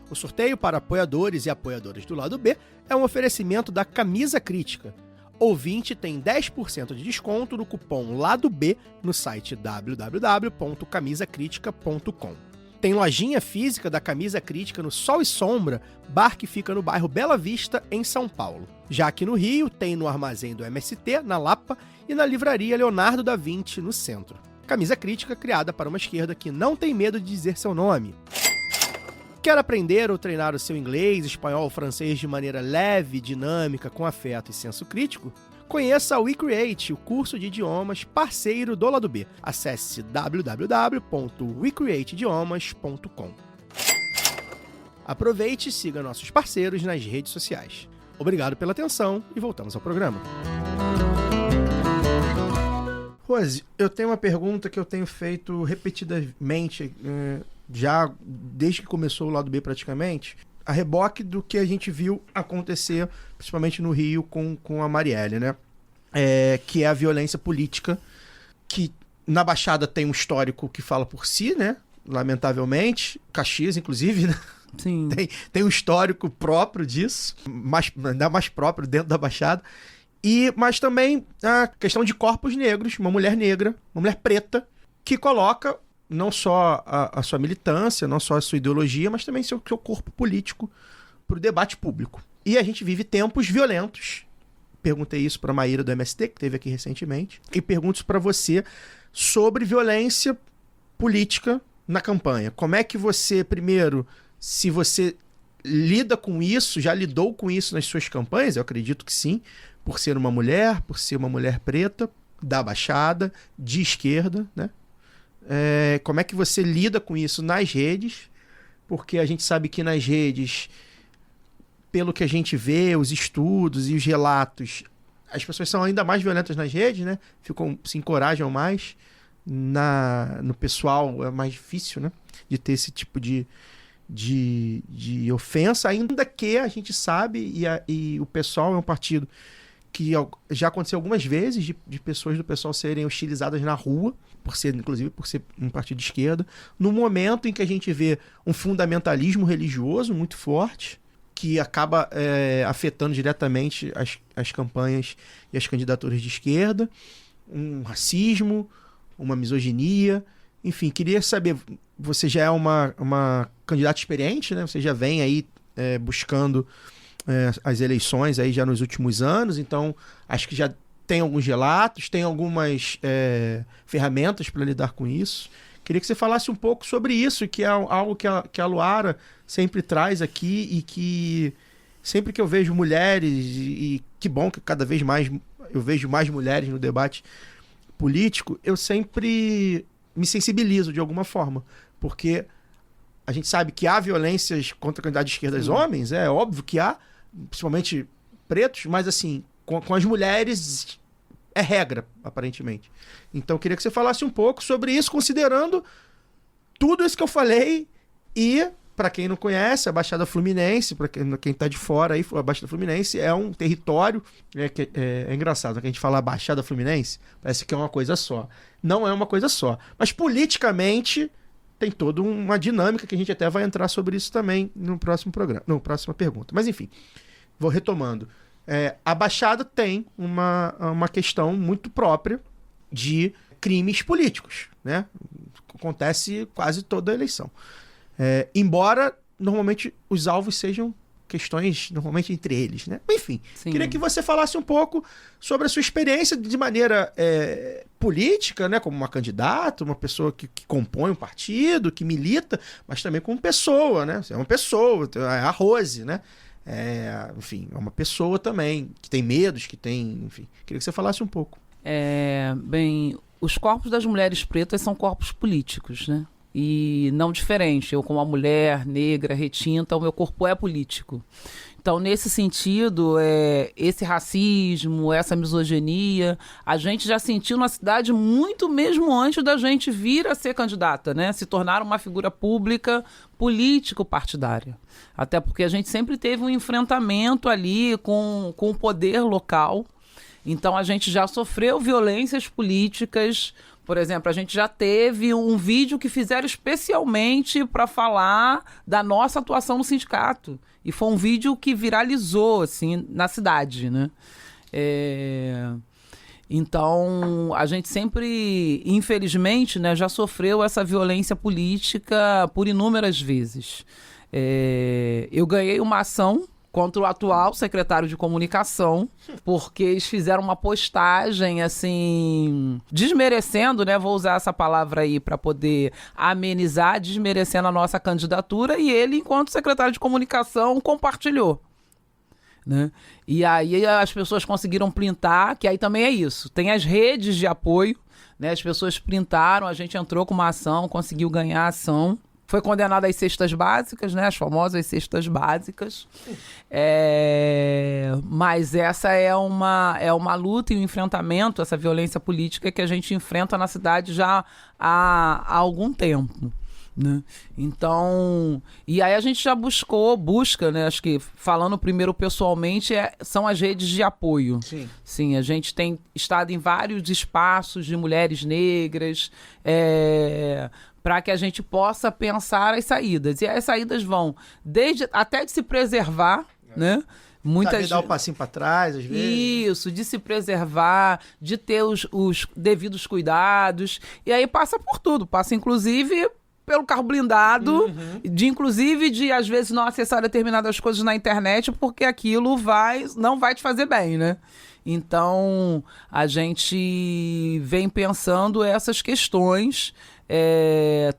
O sorteio para apoiadores e apoiadoras do lado B é um oferecimento da Camisa Crítica. Ouvinte tem 10% de desconto no cupom Lado B no site www.camisacritica.com. Tem lojinha física da Camisa Crítica no Sol e Sombra, bar que fica no bairro Bela Vista, em São Paulo. Já aqui no Rio, tem no armazém do MST, na Lapa, e na livraria Leonardo da Vinci, no centro. Camisa Crítica criada para uma esquerda que não tem medo de dizer seu nome. Quer aprender ou treinar o seu inglês, espanhol ou francês de maneira leve, dinâmica, com afeto e senso crítico? Conheça o WeCreate, o curso de idiomas parceiro do Lado B. Acesse www.wecreateidiomas.com. Aproveite e siga nossos parceiros nas redes sociais. Obrigado pela atenção e voltamos ao programa. Rose, eu tenho uma pergunta que eu tenho feito repetidamente, já desde que começou o Lado B praticamente, a reboque do que a gente viu acontecer, principalmente no Rio, com a Marielle, né? Que é a violência política, que na Baixada tem um histórico que fala por si, né? Lamentavelmente, Caxias, inclusive, né? Sim. Tem um histórico próprio disso, ainda mais próprio dentro da Baixada. Mas também a questão de corpos negros, uma mulher negra, uma mulher preta, que coloca não só a sua militância, não só a sua ideologia, mas também seu corpo político para o debate público. E a gente vive tempos violentos. Perguntei isso para a Maíra do MST, que esteve aqui recentemente, e pergunto isso para você sobre violência política na campanha. Como é que você, primeiro, se você lida com isso, já lidou com isso nas suas campanhas? Eu acredito que sim, por ser uma mulher preta, da Baixada, de esquerda, né? Como é que você lida com isso nas redes? Porque a gente sabe que nas redes, pelo que a gente vê, os estudos e os relatos, as pessoas são ainda mais violentas nas redes, né? Se encorajam mais. No pessoal é mais difícil, né? De ter esse tipo de ofensa, ainda que a gente sabe, e o PSOL é um partido que já aconteceu algumas vezes de pessoas do PSOL serem hostilizadas na rua, inclusive por ser um partido de esquerda, no momento em que a gente vê um fundamentalismo religioso muito forte, que acaba afetando diretamente as campanhas e as candidaturas de esquerda, um racismo, uma misoginia, enfim, queria saber, você já é uma candidata experiente, né? Você já vem aí buscando as eleições aí já nos últimos anos, então acho que já tem alguns relatos, tem algumas ferramentas para lidar com isso. Queria que você falasse um pouco sobre isso, que é algo que a Luara sempre traz aqui e que sempre que eu vejo mulheres, e que bom que cada vez mais eu vejo mais mulheres no debate político, eu sempre me sensibilizo de alguma forma, porque a gente sabe que há violências contra candidatos de esquerdas homens, é óbvio que há, principalmente pretos, mas assim, com as mulheres é regra, aparentemente. Então eu queria que você falasse um pouco sobre isso, considerando tudo isso que eu falei. E, para quem não conhece, a Baixada Fluminense, para quem tá de fora aí, a Baixada Fluminense é um território, é engraçado, que a gente fala Baixada Fluminense, parece que é uma coisa só. Não é uma coisa só. Mas politicamente tem toda uma dinâmica que a gente até vai entrar sobre isso também no próximo programa, na próxima pergunta. Mas enfim, vou retomando. A Baixada tem uma questão muito própria de crimes políticos, né? Acontece quase toda a eleição. Embora, normalmente, os alvos sejam questões, normalmente, entre eles, né? Enfim, sim. Queria que você falasse um pouco sobre a sua experiência de maneira política, né? Como uma candidata, uma pessoa que compõe um partido, que milita, mas também como pessoa, né? Você é uma pessoa, é a Rose, né? enfim, é uma pessoa também, que tem medos, que tem, enfim. Queria que você falasse um pouco. Bem, os corpos das mulheres pretas são corpos políticos, né? E não diferente. Eu, como uma mulher negra, retinta, o meu corpo é político. Então, nesse sentido, esse racismo, essa misoginia, a gente já sentiu na cidade muito mesmo antes da gente vir a ser candidata, né? Se tornar uma figura pública político-partidária. Até porque a gente sempre teve um enfrentamento ali com o poder local. Então, a gente já sofreu violências políticas. Por exemplo, a gente já teve um vídeo que fizeram especialmente para falar da nossa atuação no sindicato. E foi um vídeo que viralizou, assim, na cidade, né? Então, a gente sempre, infelizmente, né, já sofreu essa violência política por inúmeras vezes. Eu ganhei uma ação contra o atual secretário de comunicação, porque eles fizeram uma postagem, assim, desmerecendo, né? Vou usar essa palavra aí para poder amenizar, desmerecendo a nossa candidatura, e ele, enquanto secretário de comunicação, compartilhou, né? E aí as pessoas conseguiram printar, que aí também é isso. Tem as redes de apoio, né? As pessoas printaram, a gente entrou com uma ação, conseguiu ganhar a ação. Foi condenado às cestas básicas, né? As famosas cestas básicas. Mas essa é uma luta e um enfrentamento, essa violência política que a gente enfrenta na cidade já há algum tempo, né? Então, e aí a gente já busca, né? Acho que falando primeiro pessoalmente, são as redes de apoio. Sim, a gente tem estado em vários espaços de mulheres negras, para que a gente possa pensar as saídas. E as saídas vão até de se preservar, né? Saber dar o passinho para trás, às vezes. Isso, de se preservar, de ter os devidos cuidados. E aí passa por tudo. Passa, inclusive, pelo carro blindado, inclusive de, às vezes, não acessar determinadas coisas na internet, porque aquilo não vai te fazer bem, né? Então, a gente vem pensando essas questões,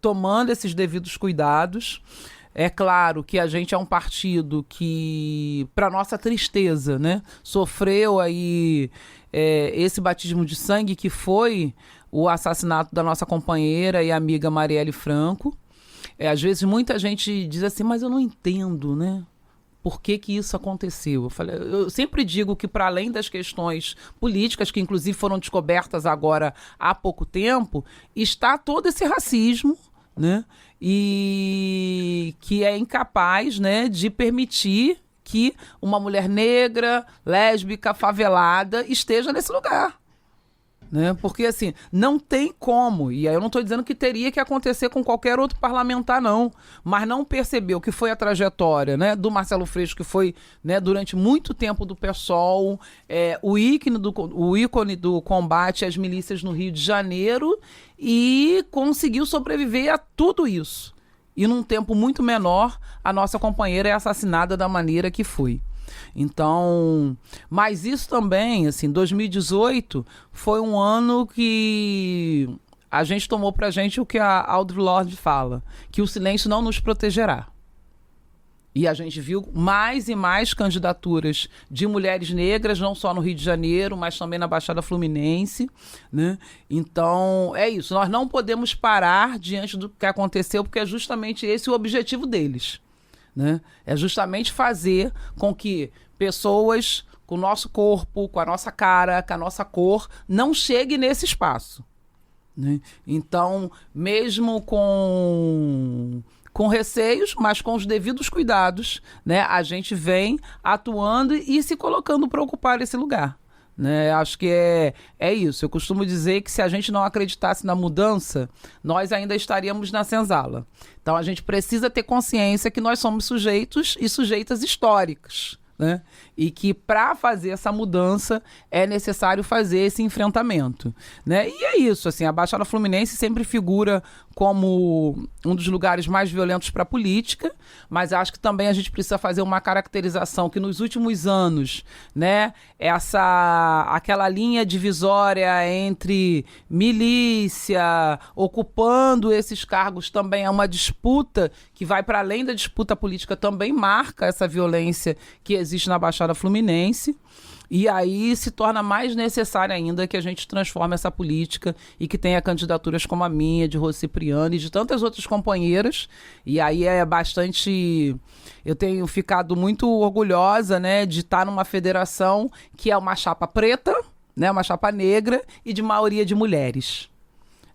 tomando esses devidos cuidados. É claro que a gente é um partido que, para nossa tristeza, né, sofreu aí esse batismo de sangue, que foi o assassinato da nossa companheira e amiga Marielle Franco. Às vezes muita gente diz assim, mas eu não entendo, né? Por que isso aconteceu? Eu sempre digo que, para além das questões políticas, que inclusive foram descobertas agora há pouco tempo, está todo esse racismo, né? E que é incapaz, né, de permitir que uma mulher negra, lésbica, favelada esteja nesse lugar, né? Porque, assim, não tem como, e aí eu não estou dizendo que teria que acontecer com qualquer outro parlamentar, não, mas não percebeu que foi a trajetória, né, do Marcelo Freixo, que foi, né, durante muito tempo do PSOL, o ícone do combate às milícias no Rio de Janeiro, e conseguiu sobreviver a tudo isso. E num tempo muito menor, a nossa companheira é assassinada da maneira que foi. Então, mas isso também, assim, 2018 foi um ano que a gente tomou pra gente o que a Audre Lorde fala, que o silêncio não nos protegerá. E a gente viu mais e mais candidaturas de mulheres negras, não só no Rio de Janeiro, mas também na Baixada Fluminense, né? Então, é isso. Nós não podemos parar diante do que aconteceu, porque é justamente esse o objetivo deles, né? É justamente fazer com que pessoas com o nosso corpo, com a nossa cara, com a nossa cor, não cheguem nesse espaço, né? Então, mesmo com receios, mas com os devidos cuidados, né, a gente vem atuando e se colocando para ocupar esse lugar, né? Acho que é isso. Eu costumo dizer que se a gente não acreditasse na mudança, nós ainda estaríamos na senzala. Então a gente precisa ter consciência que nós somos sujeitos e sujeitas históricos, né? E que para fazer essa mudança é necessário fazer esse enfrentamento, né? E é isso, assim, a Baixada Fluminense sempre figura como um dos lugares mais violentos para a política, mas acho que também a gente precisa fazer uma caracterização que nos últimos anos, né, aquela linha divisória entre milícia, ocupando esses cargos também é uma disputa que vai para além da disputa política, também marca essa violência que existe na Baixada Fluminense. E aí se torna mais necessário ainda que a gente transforme essa política e que tenha candidaturas como a minha, de Rose Cipriano e de tantas outras companheiras. E aí é bastante... Eu tenho ficado muito orgulhosa, né, de estar numa federação que é uma chapa preta, né, uma chapa negra e de maioria de mulheres.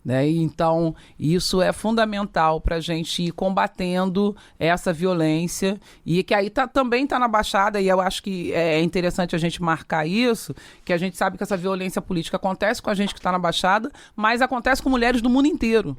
Né? Então, isso é fundamental para a gente ir combatendo essa violência e que aí também está na Baixada, e eu acho que é interessante a gente marcar isso, que a gente sabe que essa violência política acontece com a gente que está na Baixada, mas acontece com mulheres do mundo inteiro.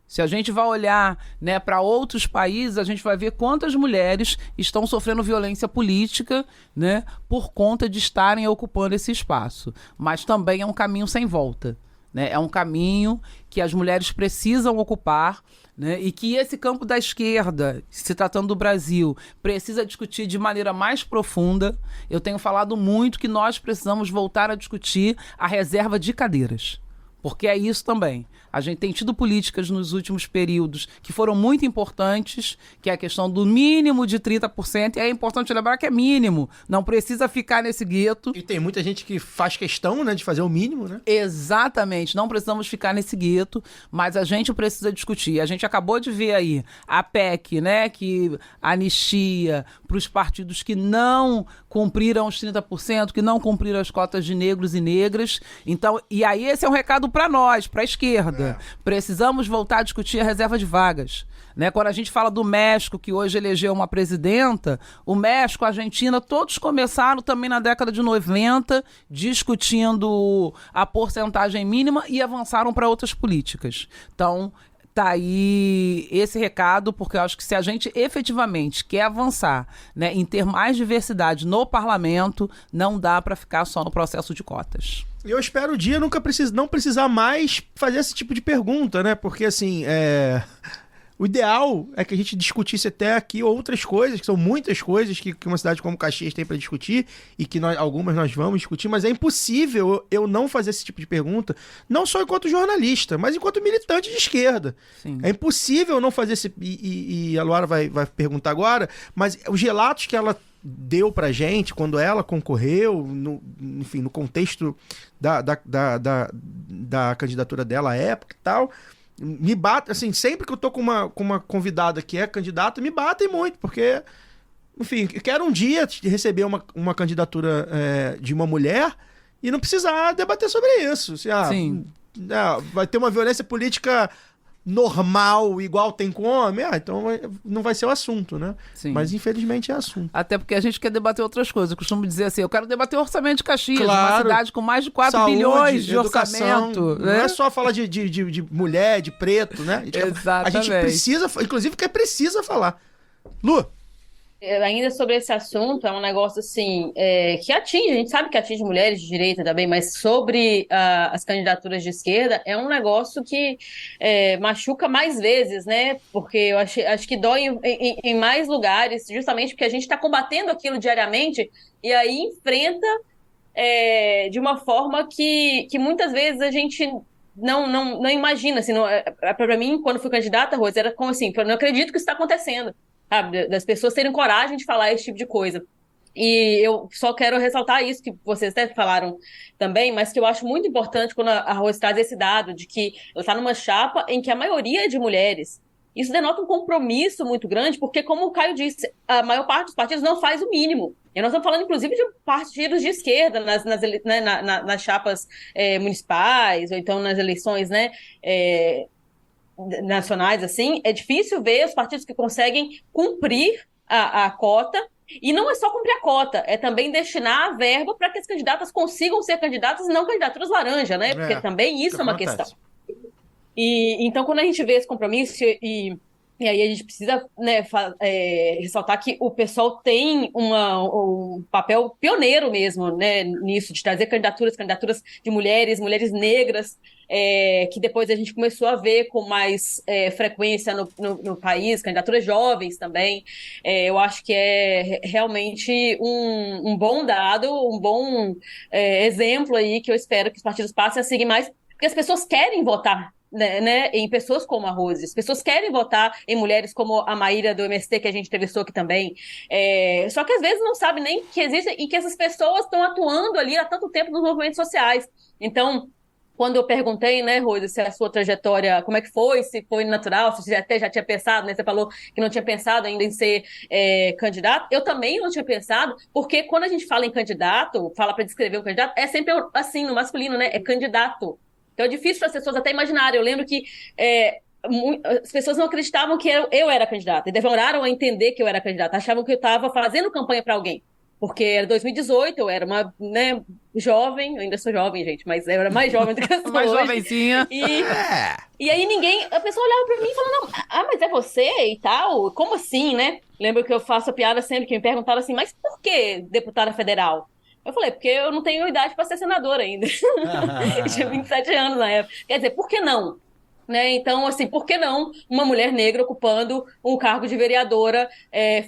Se a gente vai olhar, né, para outros países, a gente vai ver quantas mulheres estão sofrendo violência política, né, por conta de estarem ocupando esse espaço. Mas também é um caminho sem volta. Né? É um caminho que as mulheres precisam ocupar, né? E que esse campo da esquerda, se tratando do Brasil, precisa discutir de maneira mais profunda. Eu tenho falado muito que nós precisamos voltar a discutir a reserva de cadeiras. Porque é isso também. A gente tem tido políticas nos últimos períodos que foram muito importantes, que é a questão do mínimo de 30%, e é importante lembrar que é mínimo, não precisa ficar nesse gueto. E tem muita gente que faz questão, né, de fazer o mínimo, né? Exatamente, não precisamos ficar nesse gueto, mas a gente precisa discutir. A gente acabou de ver aí a PEC, né, que anistia para os partidos que não cumpriram os 30%, que não cumpriram as cotas de negros e negras. Então, e aí esse é um recado para nós, para a esquerda. Precisamos voltar a discutir a reserva de vagas. Né? Quando a gente fala do México, que hoje elegeu uma presidenta, o México, a Argentina, todos começaram também na década de 90, discutindo a porcentagem mínima e avançaram para outras políticas. Então, tá aí esse recado, porque eu acho que se a gente efetivamente quer avançar, né, em ter mais diversidade no parlamento, não dá para ficar só no processo de cotas. Eu espero o dia não precisar mais fazer esse tipo de pergunta, né? Porque, assim, o ideal é que a gente discutisse até aqui outras coisas, que são muitas coisas que uma cidade como Caxias tem para discutir e que algumas nós vamos discutir, mas é impossível eu não fazer esse tipo de pergunta, não só enquanto jornalista, mas enquanto militante de esquerda. Sim. É impossível não fazer esse... E a Luara vai perguntar agora, mas os relatos que ela deu pra gente quando ela concorreu, enfim, no contexto da candidatura dela à época e tal, me bate, assim, sempre que eu tô com uma convidada que é candidata, me batem muito, porque, enfim, eu quero um dia receber uma candidatura de uma mulher e não precisar debater sobre isso. Assim, vai ter uma violência política normal, igual tem com homem, então não vai ser o assunto, né? Sim. Mas infelizmente é assunto. Até porque a gente quer debater outras coisas. Eu costumo dizer assim, eu quero debater o orçamento de Caxias, uma cidade com mais de 4 bilhões de orçamento. Né? Não é só falar de mulher, de preto, né? Exatamente. A gente precisa, inclusive, precisa falar. Lu? Ainda sobre esse assunto, é um negócio assim, que atinge, a gente sabe que atinge mulheres de direita também, mas sobre as candidaturas de esquerda, é um negócio que machuca mais vezes, né? Porque eu acho que dói em mais lugares, justamente porque a gente está combatendo aquilo diariamente e aí enfrenta de uma forma que muitas vezes a gente não imagina. Assim, para mim, quando fui candidata, Rose, era como assim, eu não acredito que isso está acontecendo. Sabe, das pessoas terem coragem de falar esse tipo de coisa. E eu só quero ressaltar isso, que vocês até falaram também, mas que eu acho muito importante quando a Rose traz esse dado de que ela está numa chapa em que a maioria é de mulheres. Isso denota um compromisso muito grande, porque, como o Caio disse, a maior parte dos partidos não faz o mínimo. E nós estamos falando, inclusive, de partidos de esquerda nas chapas municipais, ou então nas eleições, né, nacionais, assim. É difícil ver os partidos que conseguem cumprir a cota, e não é só cumprir a cota, é também destinar a verba para que as candidatas consigam ser candidatas e não candidaturas laranja, né? Porque também isso é uma questão. E então, quando a gente vê esse compromisso, e E aí a gente precisa, né, ressaltar que o PSOL tem um papel pioneiro mesmo, né, nisso, de trazer candidaturas de mulheres negras, que depois a gente começou a ver com mais frequência no país, candidaturas jovens também. Eu acho que é realmente um bom dado, um bom exemplo aí que eu espero que os partidos passem a seguir mais, porque as pessoas querem votar, né, em pessoas como a Rose. As pessoas querem votar em mulheres como a Maíra do MST, que a gente entrevistou aqui também. Só que às vezes não sabe nem que existe e que essas pessoas estão atuando ali há tanto tempo nos movimentos sociais. Então, quando eu perguntei, né, Rose, se a sua trajetória, como é que foi, se foi natural, se você até já tinha pensado, né, você falou que não tinha pensado ainda em ser candidato, eu também não tinha pensado, porque quando a gente fala em candidato, fala para descrever um candidato, é sempre assim, no masculino, né, é candidato. Então é difícil para as pessoas até imaginarem. Eu lembro que as pessoas não acreditavam que eu era candidata, e demoraram a entender que eu era candidata, achavam que eu estava fazendo campanha para alguém. Porque era 2018, eu era uma, né, jovem, eu ainda sou jovem, gente, mas eu era mais jovem do que eu sou mais hoje. jovenzinha. E aí a pessoa olhava pra mim e falava, mas é você e tal? Como assim, né? Lembro que eu faço a piada sempre, que me perguntaram assim, mas por que deputada federal? Eu falei, porque eu não tenho idade para ser senadora ainda. Eu tinha 27 anos na época. Quer dizer, por que não? Né? Então, assim, por que não uma mulher negra ocupando um cargo de vereadora,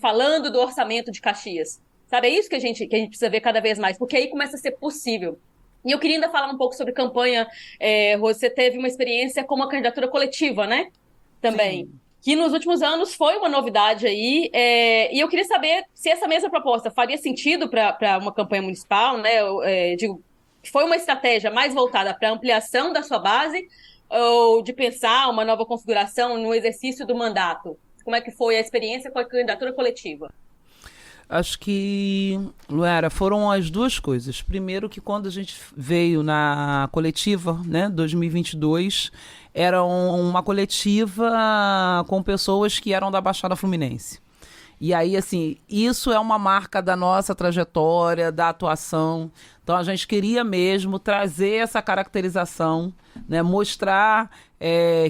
falando do orçamento de Caxias? Sabe, é isso que a gente precisa ver cada vez mais, porque aí começa a ser possível. E eu queria ainda falar um pouco sobre campanha. Você teve uma experiência com uma candidatura coletiva, né? Também. Sim. Que nos últimos anos foi uma novidade aí, e eu queria saber se essa mesma proposta faria sentido para uma campanha municipal, né? Foi uma estratégia mais voltada para a ampliação da sua base, ou de pensar uma nova configuração no exercício do mandato? Como é que foi a experiência com a candidatura coletiva? Acho que, Luara, foram as duas coisas. Primeiro que quando a gente veio na coletiva, né, 2022, era uma coletiva com pessoas que eram da Baixada Fluminense. E aí, assim, isso é uma marca da nossa trajetória, da atuação. Então, a gente queria mesmo trazer essa caracterização, né, mostrar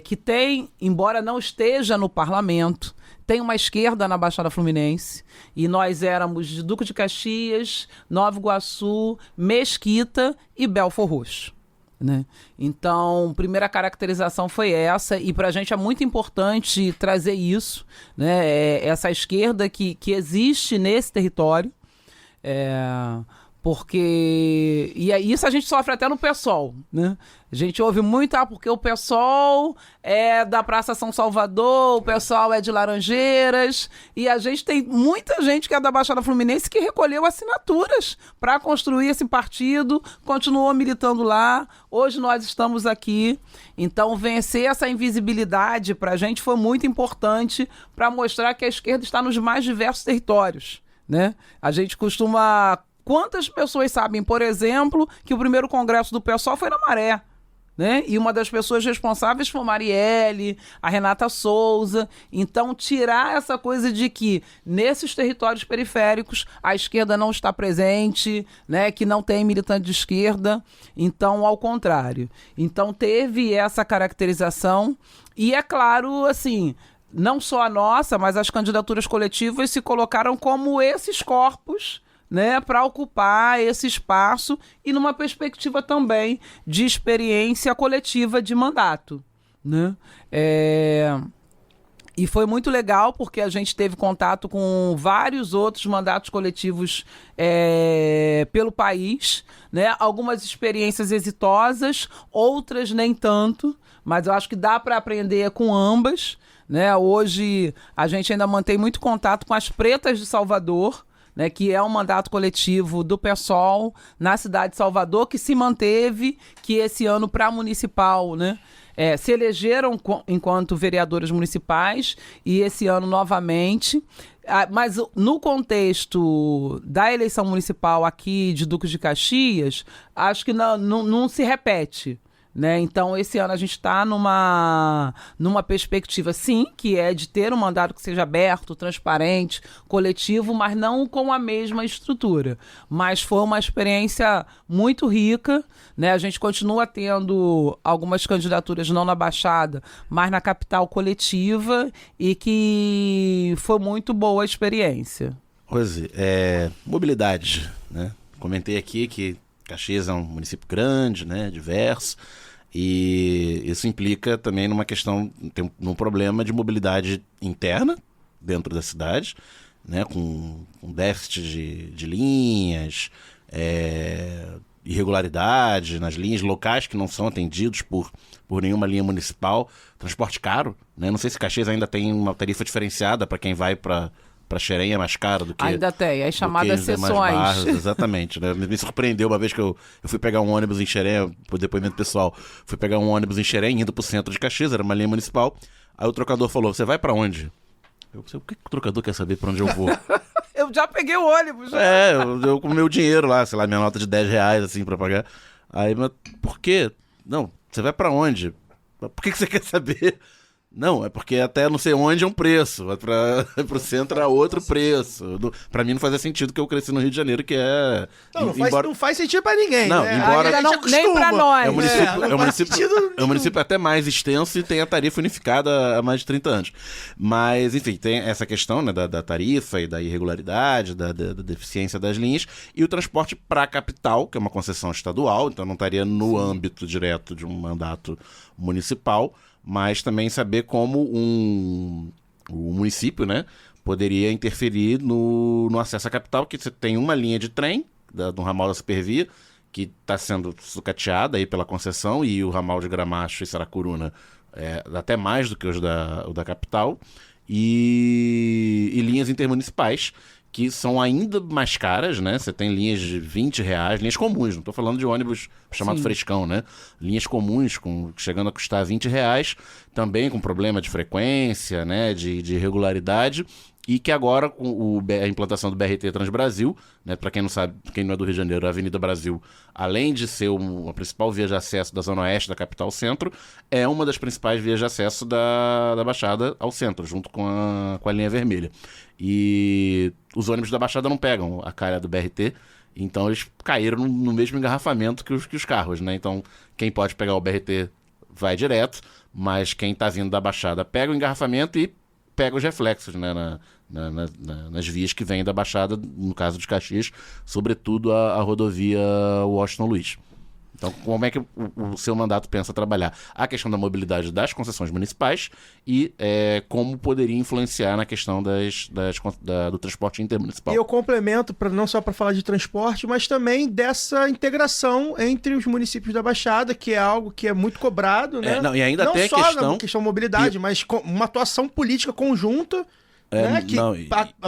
que tem, embora não esteja no parlamento, tem uma esquerda na Baixada Fluminense, e nós éramos de Duque de Caxias, Nova Iguaçu, Mesquita e Belfor Roxo, né? Então, primeira caracterização foi essa, e para a gente é muito importante trazer isso, né? Essa esquerda que existe nesse território, porque... E isso a gente sofre até no PSOL, né? A gente ouve muito, porque o PSOL é da Praça São Salvador, o PSOL é de Laranjeiras, e a gente tem muita gente que é da Baixada Fluminense que recolheu assinaturas para construir esse partido, continuou militando lá, hoje nós estamos aqui. Então, vencer essa invisibilidade para a gente foi muito importante para mostrar que a esquerda está nos mais diversos territórios, né? A gente costuma... Quantas pessoas sabem, por exemplo, que o primeiro congresso do PSOL foi na Maré, né? E uma das pessoas responsáveis foi a Marielle, a Renata Souza. Então, tirar essa coisa de que nesses territórios periféricos a esquerda não está presente, né? Que não tem militante de esquerda. Então, ao contrário. Então, teve essa caracterização. E é claro, assim... Não só a nossa, mas as candidaturas coletivas se colocaram como esses corpos, né, para ocupar esse espaço e numa perspectiva também de experiência coletiva de mandato, né? E foi muito legal porque a gente teve contato com vários outros mandatos coletivos pelo país, né? Algumas experiências exitosas, outras nem tanto, mas eu acho que dá para aprender com ambas, né? Hoje a gente ainda mantém muito contato com as Pretas de Salvador, né, que é um mandato coletivo do PSOL na cidade de Salvador, que se manteve, que esse ano para municipal, né, se elegeram enquanto vereadoras municipais, e esse ano novamente. Mas no contexto da eleição municipal aqui de Duque de Caxias, acho que não se repete, né? Então, esse ano a gente está numa perspectiva, sim, que é de ter um mandato que seja aberto, transparente, coletivo, mas não com a mesma estrutura. Mas foi uma experiência muito rica, né? A gente continua tendo algumas candidaturas não na Baixada, mas na capital coletiva, e que foi muito boa a experiência. Rose, mobilidade, né? Comentei aqui que Caxias é um município grande, né, diverso, e isso implica também num problema de mobilidade interna dentro da cidade, né, com déficit de linhas, irregularidade nas linhas locais que não são atendidos por nenhuma linha municipal, transporte caro, né? Não sei se Caxias ainda tem uma tarifa diferenciada para quem vai para Xerém, é mais caro do que... Ainda tem, as chamadas sessões. Exatamente, né? Me surpreendeu uma vez que eu fui pegar um ônibus em Xerém, por depoimento pessoal, fui pegar um ônibus em Xerém, indo pro centro de Caxias, era uma linha municipal, aí o trocador falou, você vai para onde? Eu pensei, por que o trocador quer saber para onde eu vou? Eu já peguei o ônibus. Eu com o meu dinheiro lá, sei lá, minha nota de R$10, assim, pra pagar. Aí, mas por quê? Não, você vai pra onde? Por que você quer saber? Não, é porque até não sei onde é um preço. Pro centro é outro preço. Pra mim não fazia sentido que eu cresci no Rio de Janeiro, que é... Não faz sentido pra ninguém, não, né? Embora... Nem pra nós. É um município até mais extenso e tem a tarifa unificada há mais de 30 anos. Mas, enfim, tem essa questão, né, da tarifa e da irregularidade, da deficiência das linhas, e o transporte pra capital, que é uma concessão estadual, então não estaria no âmbito direto de um mandato municipal, mas também saber como o município, né, poderia interferir no acesso à capital, que você tem uma linha de trem do ramal da Supervia, que está sendo sucateada aí pela concessão, e o ramal de Gramacho e Saracuruna até mais do que o da capital, e linhas intermunicipais, que são ainda mais caras, né? Você tem linhas de R$20, linhas comuns, não estou falando de ônibus chamado Sim. frescão, né? Linhas comuns, chegando a custar R$20, também com problema de frequência, né? De irregularidade, e que agora, com a implantação do BRT Transbrasil, né? Para quem não sabe, quem não é do Rio de Janeiro, a Avenida Brasil, além de ser a principal via de acesso da Zona Oeste da capital centro, é uma das principais vias de acesso da Baixada ao centro, junto com a linha vermelha. E os ônibus da Baixada não pegam a calha do BRT, então eles caíram no mesmo engarrafamento que os carros, né? Então, quem pode pegar o BRT vai direto, mas quem está vindo da Baixada pega o engarrafamento e pega os reflexos, né? Nas vias que vêm da Baixada, no caso de Caxias, sobretudo a rodovia Washington Luiz. Então, como é que o seu mandato pensa trabalhar a questão da mobilidade das concessões municipais e como poderia influenciar na questão do transporte intermunicipal? E eu complemento, não só para falar de transporte, mas também dessa integração entre os municípios da Baixada, que é algo que é muito cobrado, né? E ainda não tem só na questão mobilidade, mas uma atuação política conjunta, né?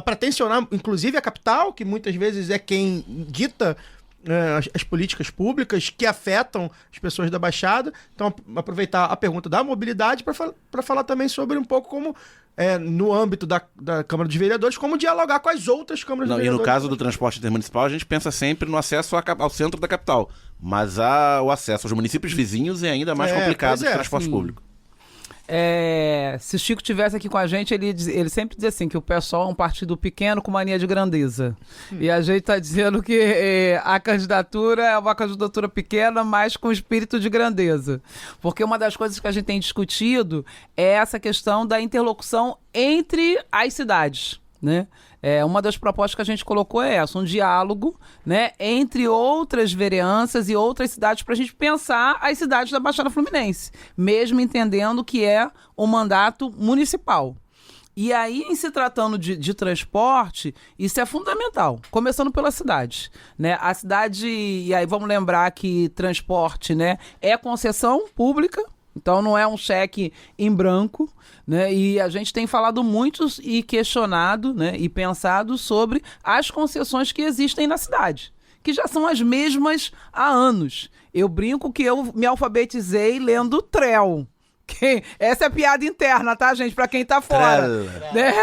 Para tensionar, inclusive, a capital, que muitas vezes é quem dita as políticas públicas que afetam as pessoas da Baixada. Então, aproveitar a pergunta da mobilidade para falar também sobre um pouco como, no âmbito da Câmara dos Vereadores, como dialogar com as outras câmaras de vereadores. E no caso do transporte intermunicipal, a gente pensa sempre no acesso ao centro da capital, mas o acesso aos municípios vizinhos é ainda mais complicado que o transporte público. Se o Chico estivesse aqui com a gente, ele sempre diz assim, que o PSOL é um partido pequeno com mania de grandeza. E a gente está dizendo que a candidatura é uma candidatura pequena, mas com espírito de grandeza. Porque uma das coisas que a gente tem discutido é essa questão da interlocução entre as cidades, né? Uma das propostas que a gente colocou é essa, um diálogo, né, entre outras vereanças e outras cidades para a gente pensar as cidades da Baixada Fluminense, mesmo entendendo que é um mandato municipal. E aí, em se tratando de transporte, isso é fundamental, começando pela cidade, né? A cidade, e aí vamos lembrar que transporte, né, é concessão pública, então não é um cheque em branco, né? E a gente tem falado muito e questionado, né, e pensado sobre as concessões que existem na cidade, que já são as mesmas há anos. Eu brinco que eu me alfabetizei lendo TREL. Essa é a piada interna, tá, gente? Pra quem tá fora. Né?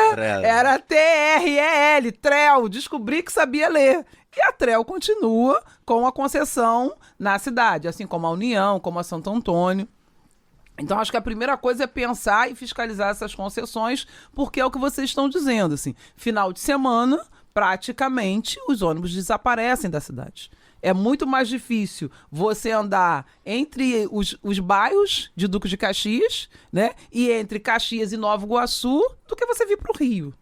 Era TREL, TREL. Descobri que sabia ler. e a TREL continua com a concessão na cidade, assim como a União, como a Santo Antônio. Então, acho que a primeira coisa é pensar e fiscalizar essas concessões, porque é o que vocês estão dizendo, assim, final de semana, praticamente, os ônibus desaparecem da cidade. É muito mais difícil você andar entre os bairros de Duque de Caxias, né, e entre Caxias e Nova Iguaçu, do que você vir para o Rio.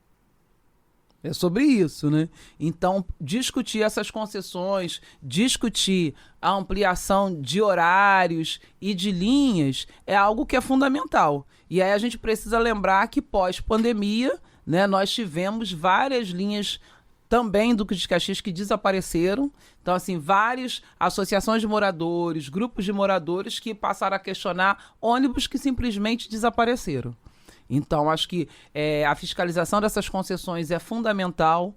É sobre isso, né? Então, discutir essas concessões, discutir a ampliação de horários e de linhas é algo que é fundamental. E aí a gente precisa lembrar que pós-pandemia, né, nós tivemos várias linhas também do Duque de Caxias que desapareceram. Então, assim, várias associações de moradores, grupos de moradores que passaram a questionar ônibus que simplesmente desapareceram. Então, acho que a fiscalização dessas concessões é fundamental.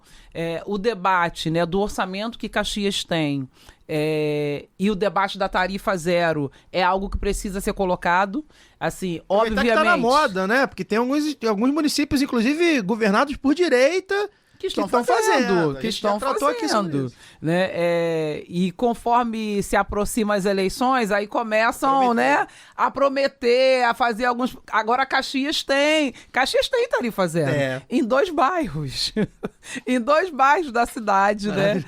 O debate, né, do orçamento que Caxias tem e o debate da tarifa zero é algo que precisa ser colocado. Assim, obviamente... que tá na moda, né? Porque tem alguns municípios, inclusive, governados por direita... Que estão fazendo, né? E conforme se aproximam as eleições, aí começam, né, a prometer, a fazer alguns... Agora Caxias tem tarifa zero. Em 2 bairros. Em 2 bairros da cidade, né?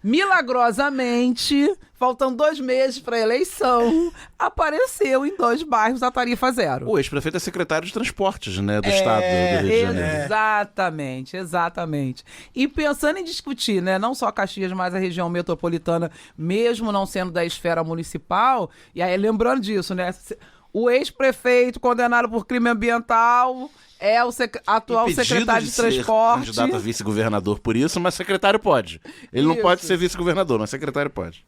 Milagrosamente, faltando 2 meses para a eleição, apareceu em 2 bairros a tarifa zero. O ex-prefeito é secretário de transportes, né, do estado do Rio de Janeiro. Exatamente. E pensando em discutir, né, não só Caxias, mas a região metropolitana, mesmo não sendo da esfera municipal, e aí lembrando disso, né, o ex-prefeito condenado por crime ambiental... é o atual secretário de transporte. Candidato a vice-governador por isso, mas secretário pode. Ele não pode ser vice-governador, mas secretário pode.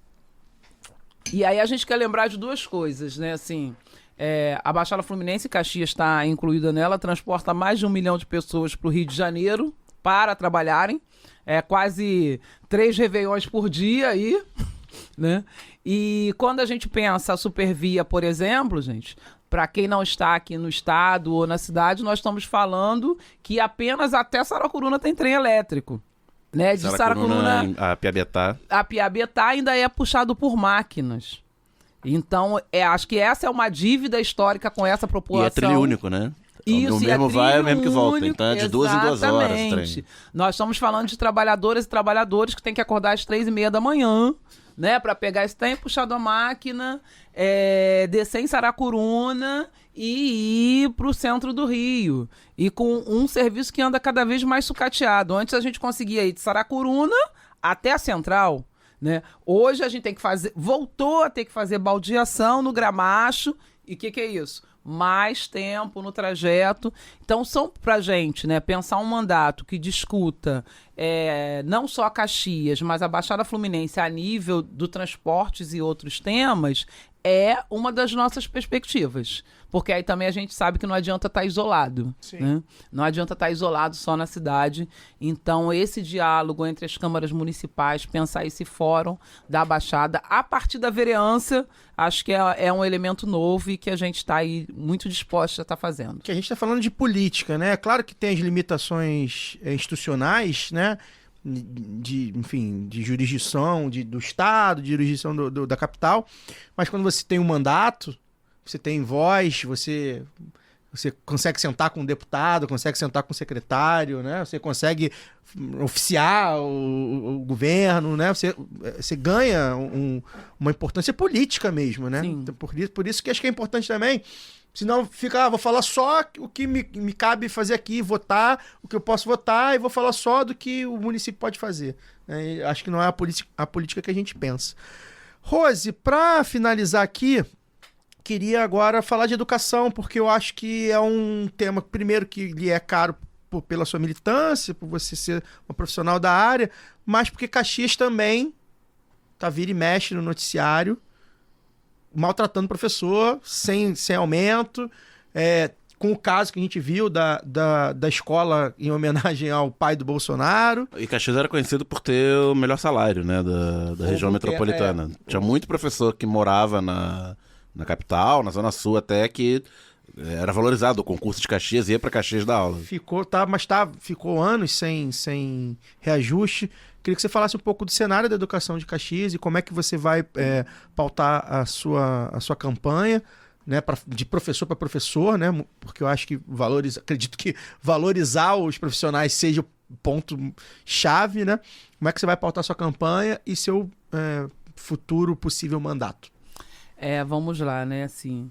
E aí a gente quer lembrar de 2 coisas, né? Assim, a Baixada Fluminense, Caxias está incluída nela, transporta mais de 1 milhão de pessoas para o Rio de Janeiro para trabalharem. Quase 3 réveillões por dia aí, né? E quando a gente pensa a Supervia, por exemplo, gente... Para quem não está aqui no estado ou na cidade, nós estamos falando que apenas até Saracuruna tem trem elétrico. Né? De Saracuruna a Piabetá ainda é puxado por máquinas. Então, acho que essa é uma dívida histórica com essa população. E é trilho único, né? Isso, o mesmo vai, é o mesmo que volta. Então é de 2 em 2 horas. Trem. Nós estamos falando de trabalhadoras e trabalhadores que têm que acordar às 3h30 da manhã, né, para pegar esse trem, puxar da máquina, descer em Saracuruna e ir para o centro do Rio. E com um serviço que anda cada vez mais sucateado. Antes a gente conseguia ir de Saracuruna até a Central, né? Hoje a gente tem que voltou a ter que fazer baldeação no Gramacho. E o que é isso? Mais tempo no trajeto. Então, são pra gente, né, pensar um mandato que discuta não só a Caxias, mas a Baixada Fluminense a nível do transportes e outros temas, é uma das nossas perspectivas. Porque aí também a gente sabe que não adianta estar isolado. Né? Não adianta estar isolado só na cidade. Então, esse diálogo entre as câmaras municipais, pensar esse fórum da Baixada, a partir da vereança, acho que é um elemento novo e que a gente está aí muito disposto a estar fazendo. Que a gente está falando de política, né? Claro que tem as limitações institucionais, né? Enfim, de jurisdição do Estado, de jurisdição da capital, mas quando você tem um mandato, você tem voz, você consegue sentar com um deputado, consegue sentar com um secretário, né? Você consegue oficiar o governo, né? Você ganha uma importância política mesmo, né? Então, por isso que acho que é importante também. Senão fica, vou falar só o que me cabe fazer aqui, votar, o que eu posso votar, e vou falar só do que o município pode fazer. Né? Acho que não é a política que a gente pensa. Rose, para finalizar aqui, queria agora falar de educação, porque eu acho que é um tema, primeiro, que lhe é caro pela sua militância, por você ser uma profissional da área, mas porque Caxias também vira e mexe no noticiário, maltratando o professor, sem aumento, com o caso que a gente viu da escola em homenagem ao pai do Bolsonaro. E Caxias era conhecido por ter o melhor salário, né, da região metropolitana. Tinha muito professor que morava na capital, na Zona Sul até, que Era valorizado o concurso de Caxias, ia para Caxias dar aula. Ficou anos sem reajuste. Queria que você falasse um pouco do cenário da educação de Caxias e como é que você vai pautar a sua campanha, né, de professor para professor, né, porque eu acho que acredito que valorizar os profissionais seja o ponto-chave, né? Como é que você vai pautar a sua campanha e seu futuro possível mandato? Vamos lá, né, assim,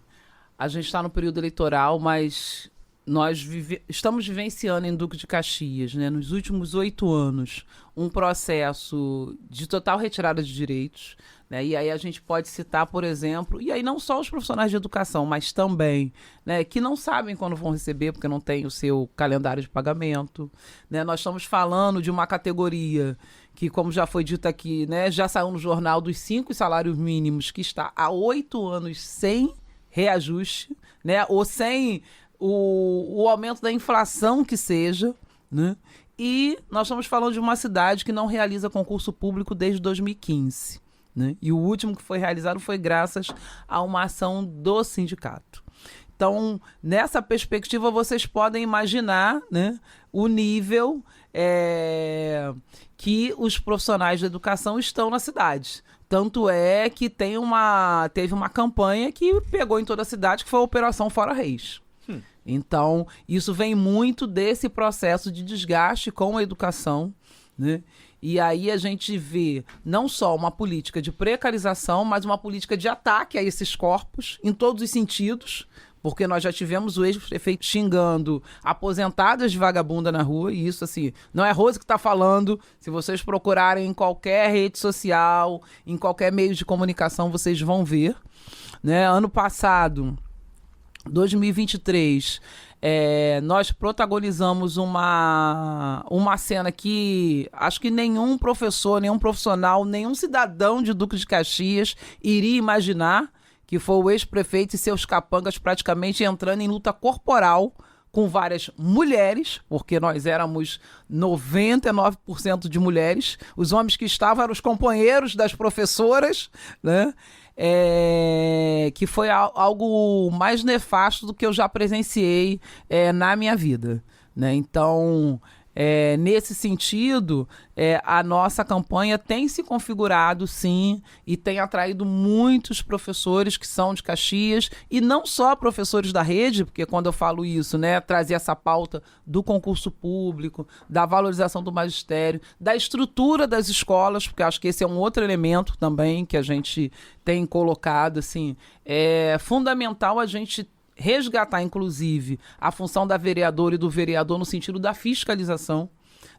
a gente está no período eleitoral, mas nós estamos vivenciando em Duque de Caxias, né, nos últimos 8 anos, um processo de total retirada de direitos, né, e aí a gente pode citar, por exemplo, e aí não só os profissionais de educação, mas também, né, que não sabem quando vão receber porque não tem o seu calendário de pagamento, né, nós estamos falando de uma categoria que, como já foi dito aqui, né, já saiu no jornal dos 5 salários mínimos, que está há 8 anos sem reajuste, né, ou sem o aumento da inflação que seja, né? E nós estamos falando de uma cidade que não realiza concurso público desde 2015, né? E o último que foi realizado foi graças a uma ação do sindicato. Então, nessa perspectiva, vocês podem imaginar, né, o nível que os profissionais da educação estão na cidade. Tanto é que teve uma campanha que pegou em toda a cidade, que foi a Operação Fora Reis. Então, isso vem muito desse processo de desgaste com a educação, né? E aí a gente vê não só uma política de precarização, mas uma política de ataque a esses corpos, em todos os sentidos, porque nós já tivemos o ex-prefeito xingando aposentadas de vagabunda na rua, e isso, assim, não é Rose que está falando. Se vocês procurarem em qualquer rede social, em qualquer meio de comunicação, vocês vão ver, né? Ano passado, 2023, nós protagonizamos uma cena que acho que nenhum professor, nenhum profissional, nenhum cidadão de Duque de Caxias iria imaginar, que foi o ex-prefeito e seus capangas praticamente entrando em luta corporal com várias mulheres, porque nós éramos 99% de mulheres, os homens que estavam eram os companheiros das professoras, né? Que foi algo mais nefasto do que eu já presenciei na minha vida, né? Então, nesse sentido, a nossa campanha tem se configurado, sim, e tem atraído muitos professores que são de Caxias, e não só professores da rede, porque quando eu falo isso, né, trazer essa pauta do concurso público, da valorização do magistério, da estrutura das escolas, porque acho que esse é um outro elemento também que a gente tem colocado, assim, é fundamental a gente resgatar, inclusive, a função da vereadora e do vereador no sentido da fiscalização,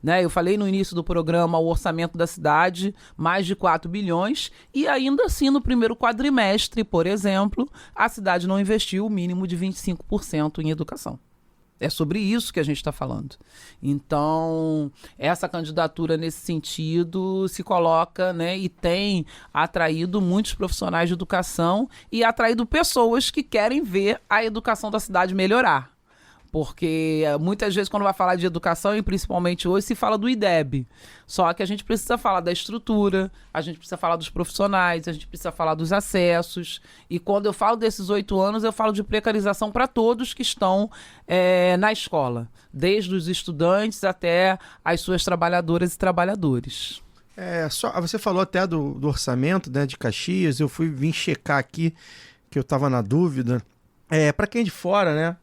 né? Eu falei no início do programa o orçamento da cidade, mais de 4 bilhões, e ainda assim no primeiro quadrimestre, por exemplo, a cidade não investiu o mínimo de 25% em educação. É sobre isso que a gente está falando. Então, essa candidatura nesse sentido se coloca, né, e tem atraído muitos profissionais de educação e atraído pessoas que querem ver a educação da cidade melhorar. Porque muitas vezes quando vai falar de educação, e principalmente hoje, se fala do IDEB. Só que a gente precisa falar da estrutura, a gente precisa falar dos profissionais, a gente precisa falar dos acessos. E quando eu falo desses 8 anos, eu falo de precarização para todos que estão na escola. Desde os estudantes até as suas trabalhadoras e trabalhadores. Você falou até do orçamento, né, de Caxias. Eu vim checar aqui, que eu estava na dúvida. Para quem é de fora, né?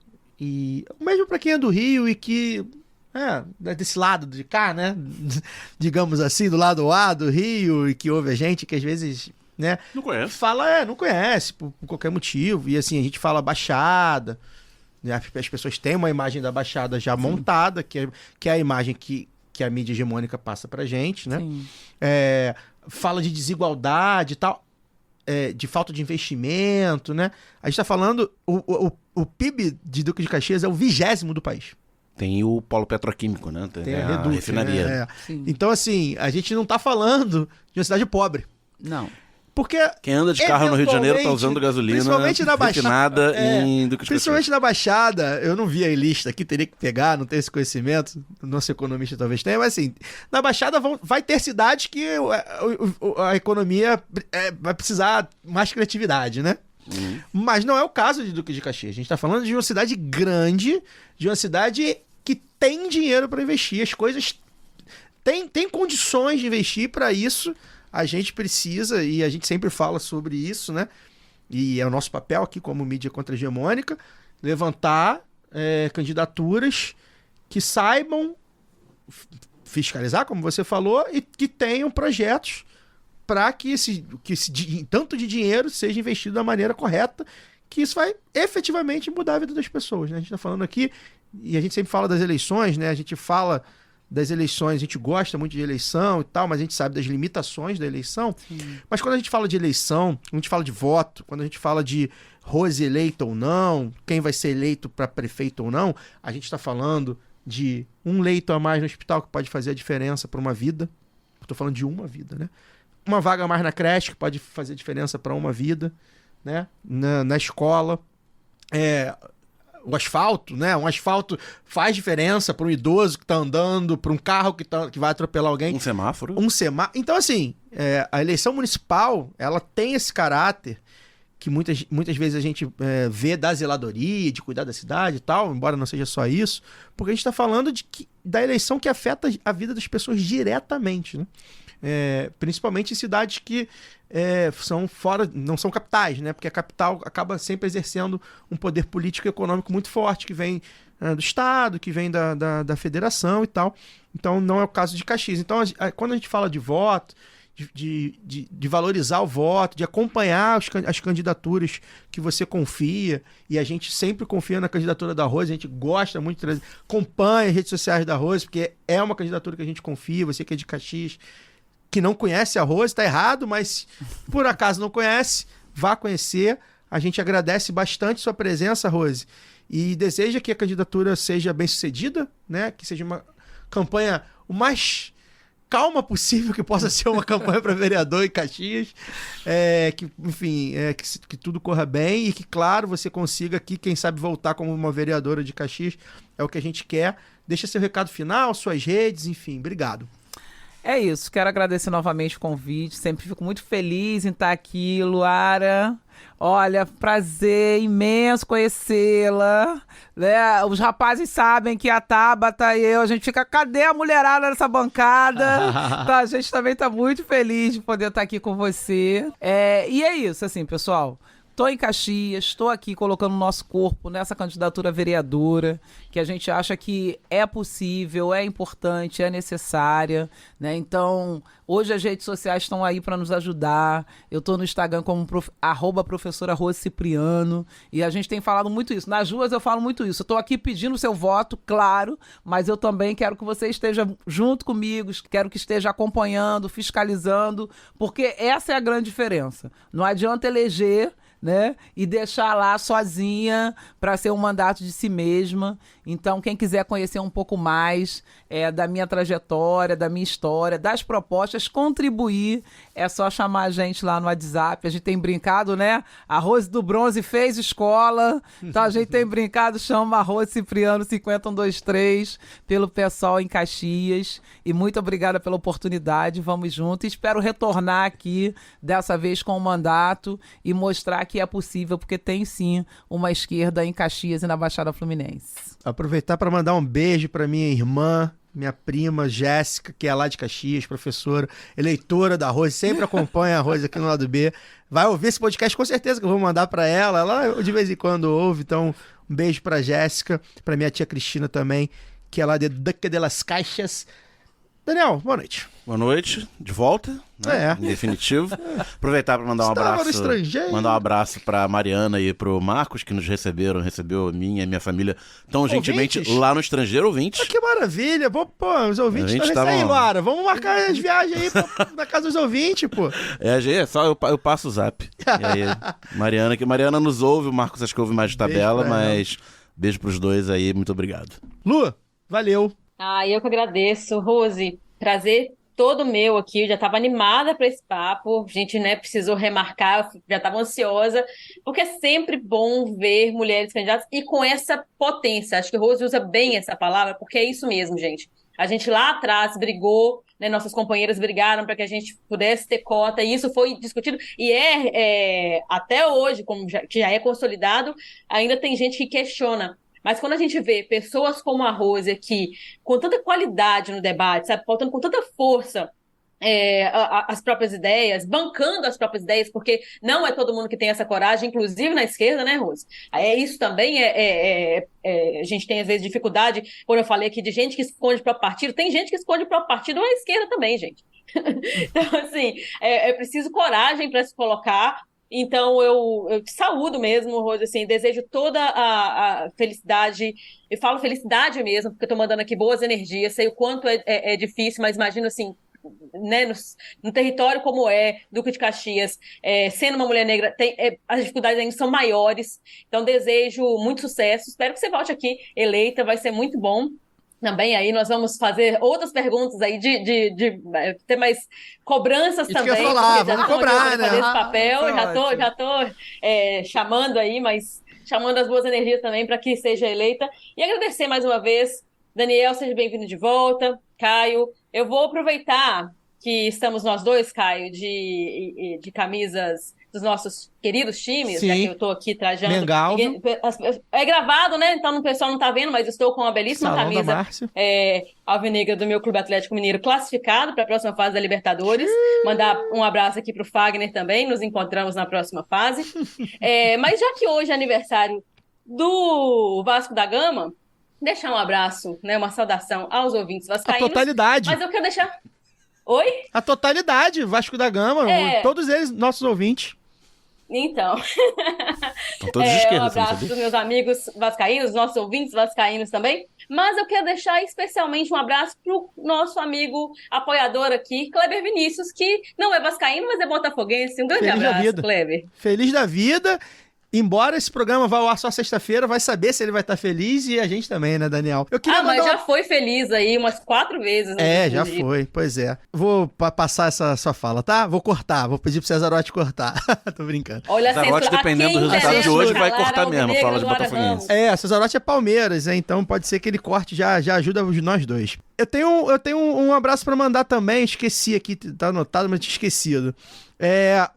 E mesmo para quem é do Rio e que desse lado de cá, né? Digamos assim, do lado A do Rio, e que ouve a gente, que às vezes, né? Não conhece. Não conhece por qualquer motivo. E assim, a gente fala Baixada, né? As pessoas têm uma imagem da Baixada já montada, que é a imagem que a mídia hegemônica passa pra gente, né? Fala de desigualdade e tal. De falta de investimento, né? A gente tá falando, o PIB de Duque de Caxias é o 20º do país. Tem o polo petroquímico, né? Tem a Reduc, refinaria. Né? Então, assim, a gente não tá falando de uma cidade pobre. Não. Porque quem anda de carro no Rio de Janeiro tá usando gasolina principalmente na refinada em Duque de Caxias. Principalmente na Baixada, eu não vi a lista aqui, teria que pegar, não tenho esse conhecimento, o nosso economista talvez tenha, mas assim, na Baixada vai ter cidades que a economia vai precisar mais criatividade, né? Mas não é o caso de Duque de Caxias. A gente está falando de uma cidade grande, de uma cidade que tem dinheiro para investir. As coisas tem condições de investir. Para isso, a gente precisa, e a gente sempre fala sobre isso, né? E é o nosso papel aqui como mídia contra-hegemônica, levantar candidaturas que saibam fiscalizar, como você falou, e que tenham projetos para que esse tanto de dinheiro seja investido da maneira correta, que isso vai efetivamente mudar a vida das pessoas, né? A gente está falando aqui, e a gente sempre fala das eleições, né? A gente fala das eleições, a gente gosta muito de eleição e tal, mas a gente sabe das limitações da eleição. Sim. Mas quando a gente fala de eleição, a gente fala de voto, quando a gente fala de Rose eleita ou não, quem vai ser eleito para prefeito ou não, a gente está falando de um leito a mais no hospital que pode fazer a diferença para uma vida. Estou falando de uma vida, né? Uma vaga a mais na creche que pode fazer diferença para uma vida, né? Na escola. O asfalto, né? Um asfalto faz diferença para um idoso que está andando, para um carro que vai atropelar alguém. Um semáforo. Então, assim, a eleição municipal, ela tem esse caráter que muitas vezes a gente vê da zeladoria, de cuidar da cidade e tal, embora não seja só isso, porque a gente está falando da eleição que afeta a vida das pessoas diretamente, né? Principalmente em cidades que são não são capitais, né? Porque a capital acaba sempre exercendo um poder político e econômico muito forte, que vem do Estado, que vem da federação e tal. Então não é o caso de Caxias. Então quando a gente fala de voto, de valorizar o voto, de acompanhar as candidaturas que você confia, e a gente sempre confia na candidatura da Rose, a gente gosta muito, acompanha as redes sociais da Rose, porque é uma candidatura que a gente confia. Você que é de Caxias, que não conhece a Rose, tá errado, mas por acaso não conhece, vá conhecer. A gente agradece bastante sua presença, Rose, e deseja que a candidatura seja bem sucedida, né? Que seja uma campanha o mais calma possível que possa ser uma campanha para vereador em Caxias, que tudo corra bem e que, claro, você consiga aqui, quem sabe, voltar como uma vereadora de Caxias, é o que a gente quer. Deixa seu recado final, suas redes, enfim, obrigado. É isso, quero agradecer novamente o convite, sempre fico muito feliz em estar aqui, Luara. Olha, prazer imenso conhecê-la, né? Os rapazes sabem que a Tabata e eu, a gente fica, cadê a mulherada nessa bancada? Então, a gente também está muito feliz de poder estar aqui com você. E é isso, assim, pessoal. Estou em Caxias, estou aqui colocando o nosso corpo nessa candidatura vereadora, que a gente acha que é possível, é importante, é necessária, né? Então, hoje as redes sociais estão aí para nos ajudar. Eu estou no Instagram como @professora Rose Cipriano, e a gente tem falado muito isso. Nas ruas eu falo muito isso. Eu estou aqui pedindo o seu voto, claro, mas eu também quero que você esteja junto comigo, quero que esteja acompanhando, fiscalizando, porque essa é a grande diferença. Não adianta eleger, né? E deixar lá sozinha para ser um mandato de si mesma. Então, quem quiser conhecer um pouco mais da minha trajetória, da minha história, das propostas, contribuir, é só chamar a gente lá no WhatsApp. A gente tem brincado, né? A Rose do Bronze fez escola, então a gente tem brincado, chama a Rose Cipriano 50123 pelo pessoal em Caxias. E muito obrigada pela oportunidade, vamos juntos. Espero retornar aqui, dessa vez com o mandato, e mostrar que é possível, porque tem sim uma esquerda em Caxias e na Baixada Fluminense. Aproveitar para mandar um beijo para minha irmã, minha prima Jéssica, que é lá de Caxias, professora, eleitora da Rose, sempre acompanha a Rose aqui no Lado B. Vai ouvir esse podcast, com certeza que eu vou mandar para ela. Ela de vez em quando ouve, então um beijo para Jéssica, para minha tia Cristina também, que é lá de Duque de las Caixas. Daniel, boa noite. Boa noite, de volta, né? Em definitivo. Aproveitar para mandar um abraço para Mariana e pro Marcos, que nos recebeu a minha e minha família tão gentilmente lá no estrangeiro, ouvintes. Que maravilha, pô, os ouvintes estão aí, Lara, vamos marcar as viagens aí na casa dos ouvintes, pô. Só eu passo o zap. E aí, Mariana nos ouve, o Marcos acho que ouve mais de tabela, mas beijo pros dois aí, muito obrigado. Lu, valeu. Eu que agradeço, Rose, prazer todo meu aqui, eu já estava animada para esse papo, a gente, né, precisou remarcar, eu já estava ansiosa, porque é sempre bom ver mulheres candidatas e com essa potência. Acho que Rose usa bem essa palavra, porque é isso mesmo, gente. A gente lá atrás brigou, né, nossas companheiras brigaram para que a gente pudesse ter cota, e isso foi discutido, e até hoje, que já é consolidado, ainda tem gente que questiona. Mas quando a gente vê pessoas como a Rose aqui, com tanta qualidade no debate, sabe, pautando com tanta força as próprias ideias, bancando as próprias ideias, porque não é todo mundo que tem essa coragem, inclusive na esquerda, né, Rose? Isso também a gente tem, às vezes, dificuldade, quando eu falei aqui de gente que esconde o próprio partido, tem gente que esconde o próprio partido à esquerda também, gente. Então, assim, é preciso coragem para se colocar. Então, eu te saúdo mesmo, Rose, assim, desejo toda a felicidade, eu falo felicidade mesmo, porque eu tô mandando aqui boas energias, sei o quanto é difícil, mas imagino, assim, né, no território como Duque de Caxias, sendo uma mulher negra, as dificuldades ainda são maiores, então desejo muito sucesso, espero que você volte aqui eleita, vai ser muito bom. Também aí nós vamos fazer outras perguntas aí de ter mais cobranças isso também. Que eu ia falar, vamos cobrar, né? Fazer esse papel, já tô chamando aí, mas chamando as boas energias também para que seja eleita. E agradecer mais uma vez. Daniel, seja bem-vindo de volta. Caio, eu vou aproveitar que estamos nós dois, Caio, de camisas dos nossos queridos times, sim, já que eu estou aqui trajando. Mengalvio. É gravado, né? Então o pessoal não está vendo, mas eu estou com uma belíssima Salão camisa alvinegra do meu Clube Atlético Mineiro, classificado para a próxima fase da Libertadores. Mandar um abraço aqui para o Fagner também, nos encontramos na próxima fase. Mas já que hoje é aniversário do Vasco da Gama, deixar um abraço, né, uma saudação aos ouvintes vascaínos. A totalidade. Mas eu quero deixar... Oi? A totalidade, Vasco da Gama, todos eles, nossos ouvintes. Então, Estão todos de esquerda, um abraço dos meus amigos vascaínos, nossos ouvintes vascaínos também, mas eu quero deixar especialmente um abraço pro nosso amigo apoiador aqui, Kleber Vinícius, que não é vascaíno, mas é botafoguense. Um grande abraço, Kleber. Feliz da vida. Embora esse programa vá ao ar só sexta-feira, vai saber se ele vai estar feliz e a gente também, né, Daniel? Mas já foi feliz aí umas 4 vezes. Já foi, pois é. Vou passar essa sua fala, tá? Vou cortar, vou pedir pro Cesarotti cortar. Tô brincando. Olha, Cesarotti, dependendo do resultado de hoje, vai cortar mesmo, fala de Botafoguense. Cesarotti é Palmeiras, então pode ser que ele corte, já ajuda nós dois. Eu tenho um abraço pra mandar também, esqueci aqui, tá anotado, mas tinha esquecido.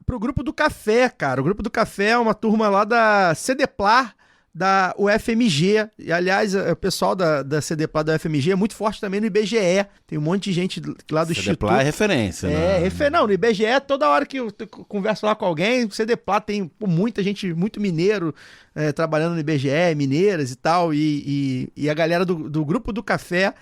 Pro Grupo do Café, cara. O Grupo do Café é uma turma lá da CDPLAR, da UFMG. E, aliás, o pessoal da CDPLAR da UFMG é muito forte também no IBGE. Tem um monte de gente lá do Instituto. CDPLAR é referência, né? Não, no IBGE, toda hora que eu converso lá com alguém, o CDPLAR tem muita gente, muito mineiro, trabalhando no IBGE, mineiras e tal. E a galera do Grupo do Café,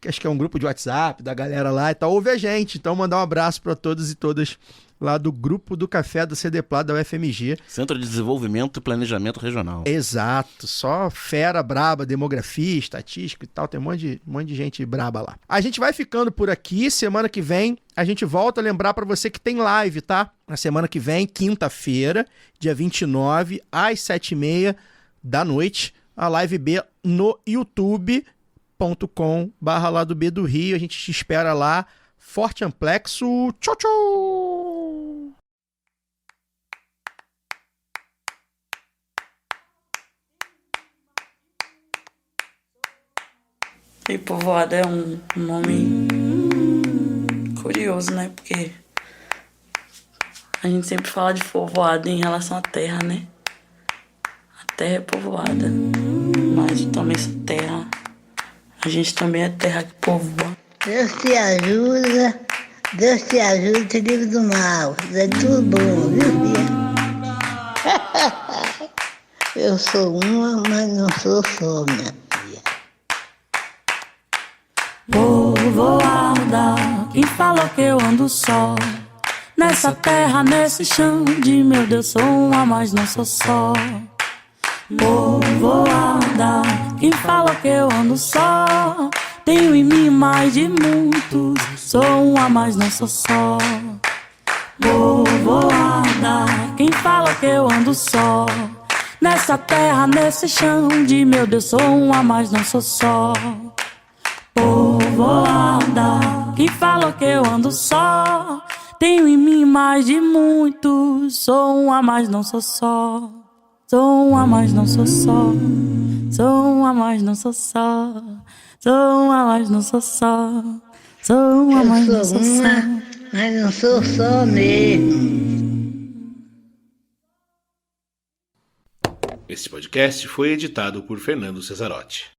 que acho que é um grupo de WhatsApp da galera lá e tal, ouve a gente. Então, mandar um abraço para todos e todas lá do Grupo do Café do CDPLAR da UFMG. Centro de Desenvolvimento e Planejamento Regional. Exato, só fera braba, demografia, estatística e tal, tem um monte de gente braba lá. A gente vai ficando por aqui, semana que vem a gente volta a lembrar para você que tem live, tá? Na semana que vem, quinta-feira, dia 29, às 7h30 da noite, a live B no youtube.com/Lado B do Rio, a gente te espera lá. Forte amplexo, tchau, tchau! E Povoada é um nome curioso, né? Porque a gente sempre fala de povoada em relação à terra, né? A terra é povoada, mas eu também sou terra. A gente também é terra que povoa. Deus te ajuda, te livra do mal. É tudo bom, viu, filha? Eu sou uma, mas não sou só, minha filha. Povoada, quem falou que eu ando só? Nessa terra, nesse chão de meu Deus, sou uma, mas não sou só. Povoada, quem falou que eu ando só? Tenho em mim mais de muitos, sou uma, mas não sou só. Povoada, quem fala que eu ando só? Nessa terra, nesse chão de meu Deus, sou uma, mas não sou só. Povoada, quem fala que eu ando só? Tenho em mim mais de muitos, sou uma, mas não sou só. Sou uma, mas não sou só. Sou uma, mas não sou só. Sou uma, mas não sou só. Sou uma mãe, eu sou uma, mas não sou só mesmo. Este podcast foi editado por Fernando Cesarotti.